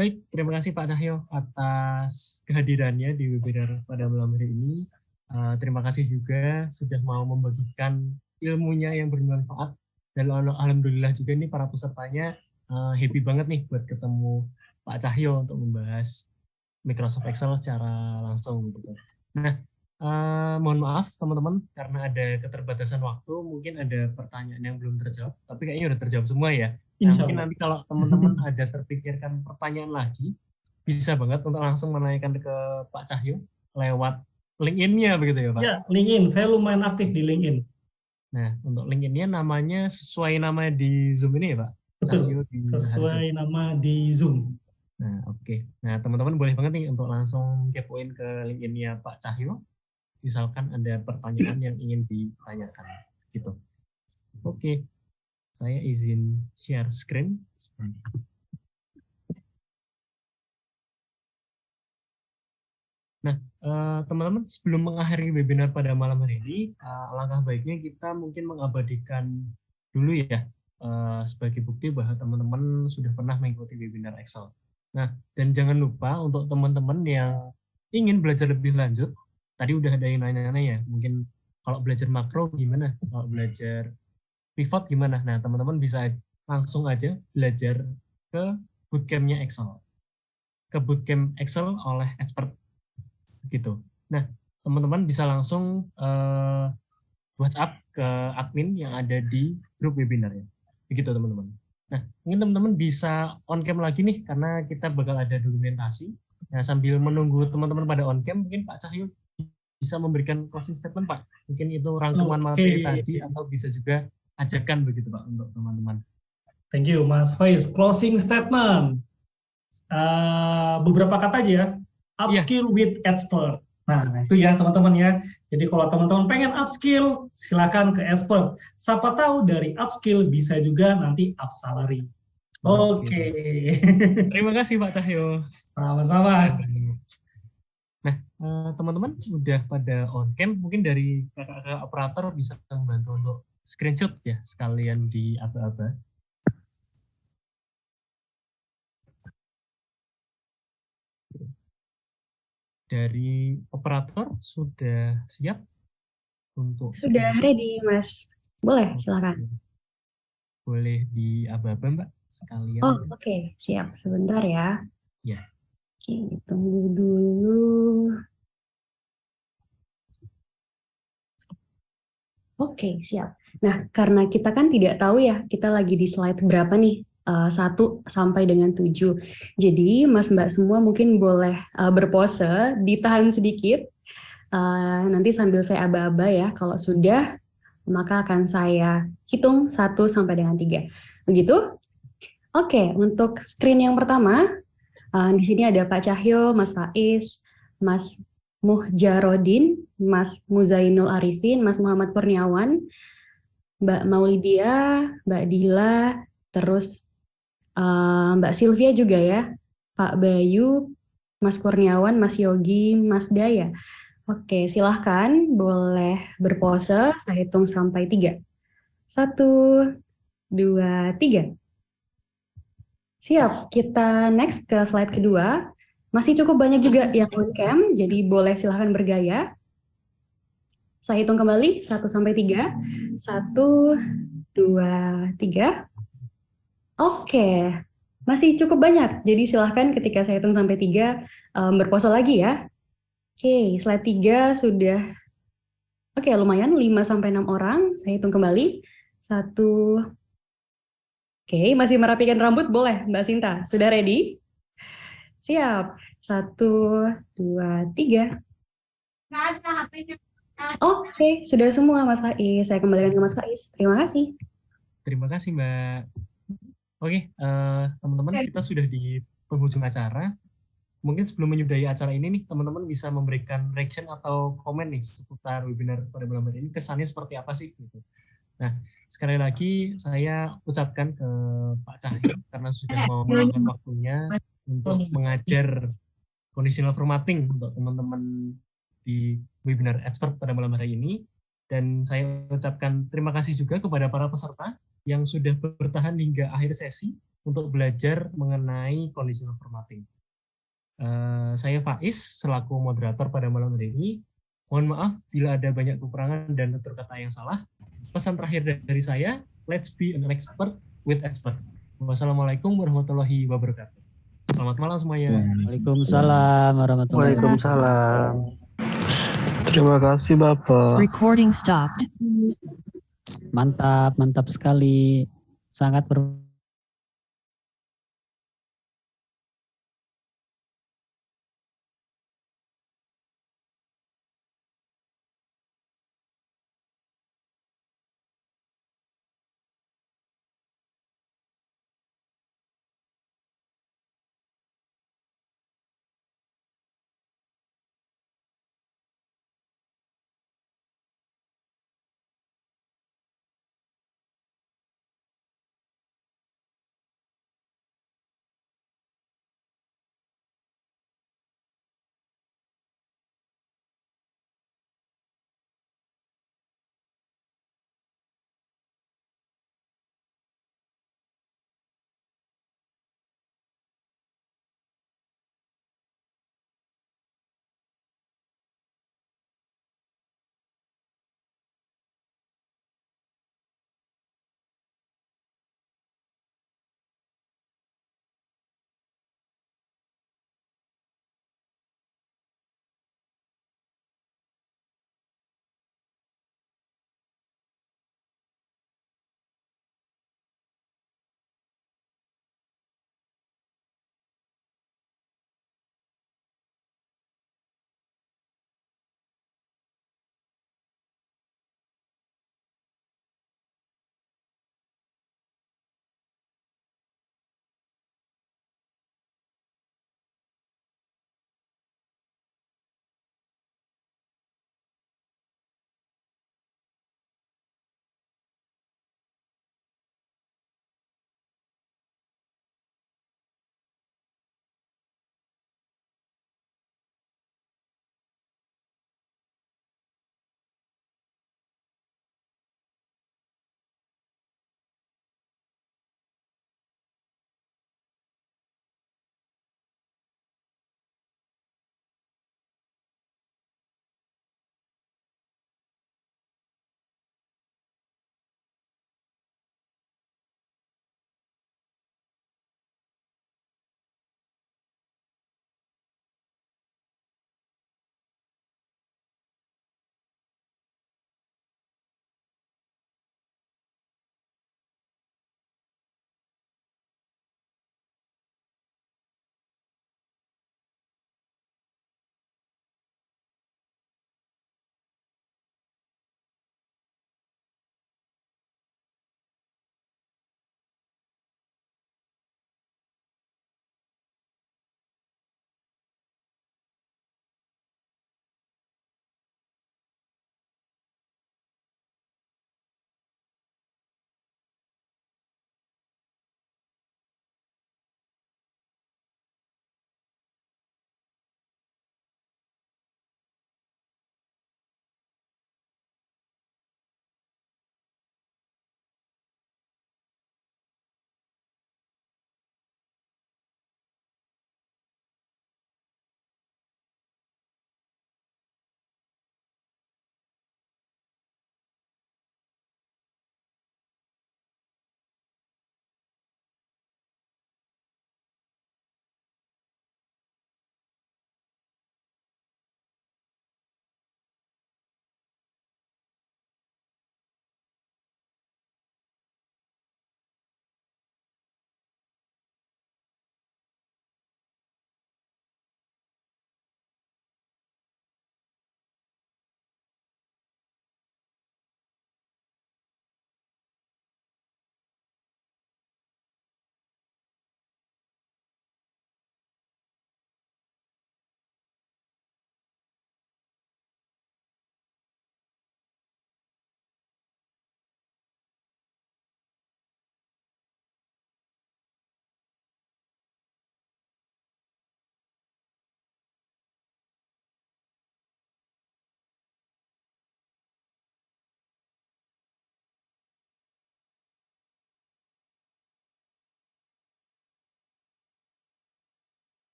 Baik, terima kasih Pak Cahyo atas kehadirannya di webinar pada malam hari ini. Terima kasih juga sudah mau membagikan ilmunya yang bermanfaat Dan alhamdulillah juga nih para pesertanya happy banget nih buat ketemu Pak Cahyo untuk membahas Microsoft Excel secara langsung gitu. Nah, mohon maaf teman-teman karena ada keterbatasan waktu, mungkin ada pertanyaan yang belum terjawab, tapi kayaknya udah terjawab semua ya. Nah, mungkin nanti kalau teman-teman ada terpikirkan pertanyaan lagi, bisa banget untuk langsung menanyakan ke Pak Cahyo lewat LinkedIn-nya begitu ya Pak? Ya, LinkedIn. Saya lumayan aktif di LinkedIn. Nah, untuk LinkedIn-nya namanya sesuai nama di Zoom ini ya Pak? Betul, Cahyo di sesuai Harjo. nama di Zoom. Nah, oke. Nah, teman-teman boleh banget nih untuk langsung kepoin ke LinkedIn-nya Pak Cahyo. Misalkan ada pertanyaan yang ingin ditanyakan. Gitu. Oke. Saya izin share screen. Nah, teman-teman, sebelum mengakhiri webinar pada malam hari ini, alangkah baiknya kita mungkin mengabadikan dulu ya, sebagai bukti bahwa teman-teman sudah pernah mengikuti webinar Excel. Nah, dan jangan lupa untuk teman-teman yang ingin belajar lebih lanjut, tadi udah ada yang nanya-nanya ya, mungkin kalau belajar makro gimana, kalau belajar pivot gimana. Nah, teman-teman bisa langsung aja belajar ke bootcamp-nya Excel. Ke bootcamp Excel oleh expert gitu. Nah, teman-teman bisa langsung WhatsApp ke admin yang ada di grup webinar ya. Begitu teman-teman. Nah, mungkin teman-teman bisa on cam lagi nih karena kita bakal ada dokumentasi. Nah, sambil menunggu teman-teman pada on cam, mungkin Pak Cahyo bisa memberikan closing statement Pak. Mungkin itu rangkuman materi tadi atau bisa juga ajakan begitu Pak untuk teman-teman. Thank you Mas Faiz. Closing statement. Beberapa kata aja ya. Upskill with expert. Nah, itu ya teman-teman ya. Jadi kalau teman-teman pengen upskill, silakan ke expert. Siapa tahu dari upskill bisa juga nanti up salary. Oke. Terima kasih Pak Cahyo. Sama-sama. Nah, teman-teman sudah pada on cam, mungkin dari kakak-kakak operator bisa membantu untuk screenshot ya sekalian di aba-aba. Dari operator sudah siap untuk sudah ready Mas, boleh silakan. Boleh di aba-aba Mbak sekalian. Oh oke. Siap sebentar ya. Ya. Oke, tunggu dulu. Oke, siap. Nah, karena kita kan tidak tahu ya, kita lagi di slide berapa nih, 1 sampai dengan 7. Jadi, Mas Mbak semua mungkin boleh berpose, ditahan sedikit. Nanti sambil saya aba-aba ya, kalau sudah, maka akan saya hitung 1 sampai dengan 3. Begitu? Oke, untuk screen yang pertama, di sini ada Pak Cahyo, Mas Faiz, Mas Muhjarodin, Mas Muzainul Arifin, Mas Muhammad Kurniawan, Mbak Maulidia, Mbak Dila, terus Mbak Sylvia juga ya, Pak Bayu, Mas Kurniawan, Mas Yogi, Mas Daya. Oke, silahkan boleh berpose, saya hitung sampai 3. 1, 2, 3. Siap, kita next ke slide kedua. Masih cukup banyak juga yang on cam, jadi boleh silahkan bergaya. Saya hitung kembali, 1 sampai 3. 1, 2, 3. Oke, masih cukup banyak. Jadi silahkan ketika saya hitung sampai 3, berpose lagi ya. Oke, slide 3 sudah, oke lumayan, 5 sampai 6 orang. Saya hitung kembali. 1, oke, masih merapikan rambut, boleh Mbak Sinta. Sudah ready? Siap. 1, 2, 3. Oke, sudah semua Mas Faiz. Saya kembalikan ke Mas Faiz. Terima kasih. Terima kasih Mbak. Oke, teman-teman, kita sudah di penghujung acara. Mungkin sebelum menyudahi acara ini nih, teman-teman bisa memberikan reaction atau komen nih seputar webinar pada malam hari ini. Kesannya seperti apa sih? Gitu. Nah, sekali lagi saya ucapkan ke Pak Cahyo karena sudah mau meluangkan waktunya untuk mengajar conditional formatting untuk teman-teman di webinar expert pada malam hari ini. Dan saya ucapkan terima kasih juga kepada para peserta yang sudah bertahan hingga akhir sesi untuk belajar mengenai conditional formatting. Saya Faiz selaku moderator pada malam hari ini. Mohon maaf bila ada banyak kekurangan dan tutur kata yang salah. Pesan terakhir dari saya, let's be an expert with expert. Wassalamualaikum warahmatullahi wabarakatuh. Selamat malam semuanya. Waalaikumsalam warahmatullahi wabarakatuh. Waalaikumsalam. Terima kasih Bapak. Recording stopped. Mantap sekali. Sangat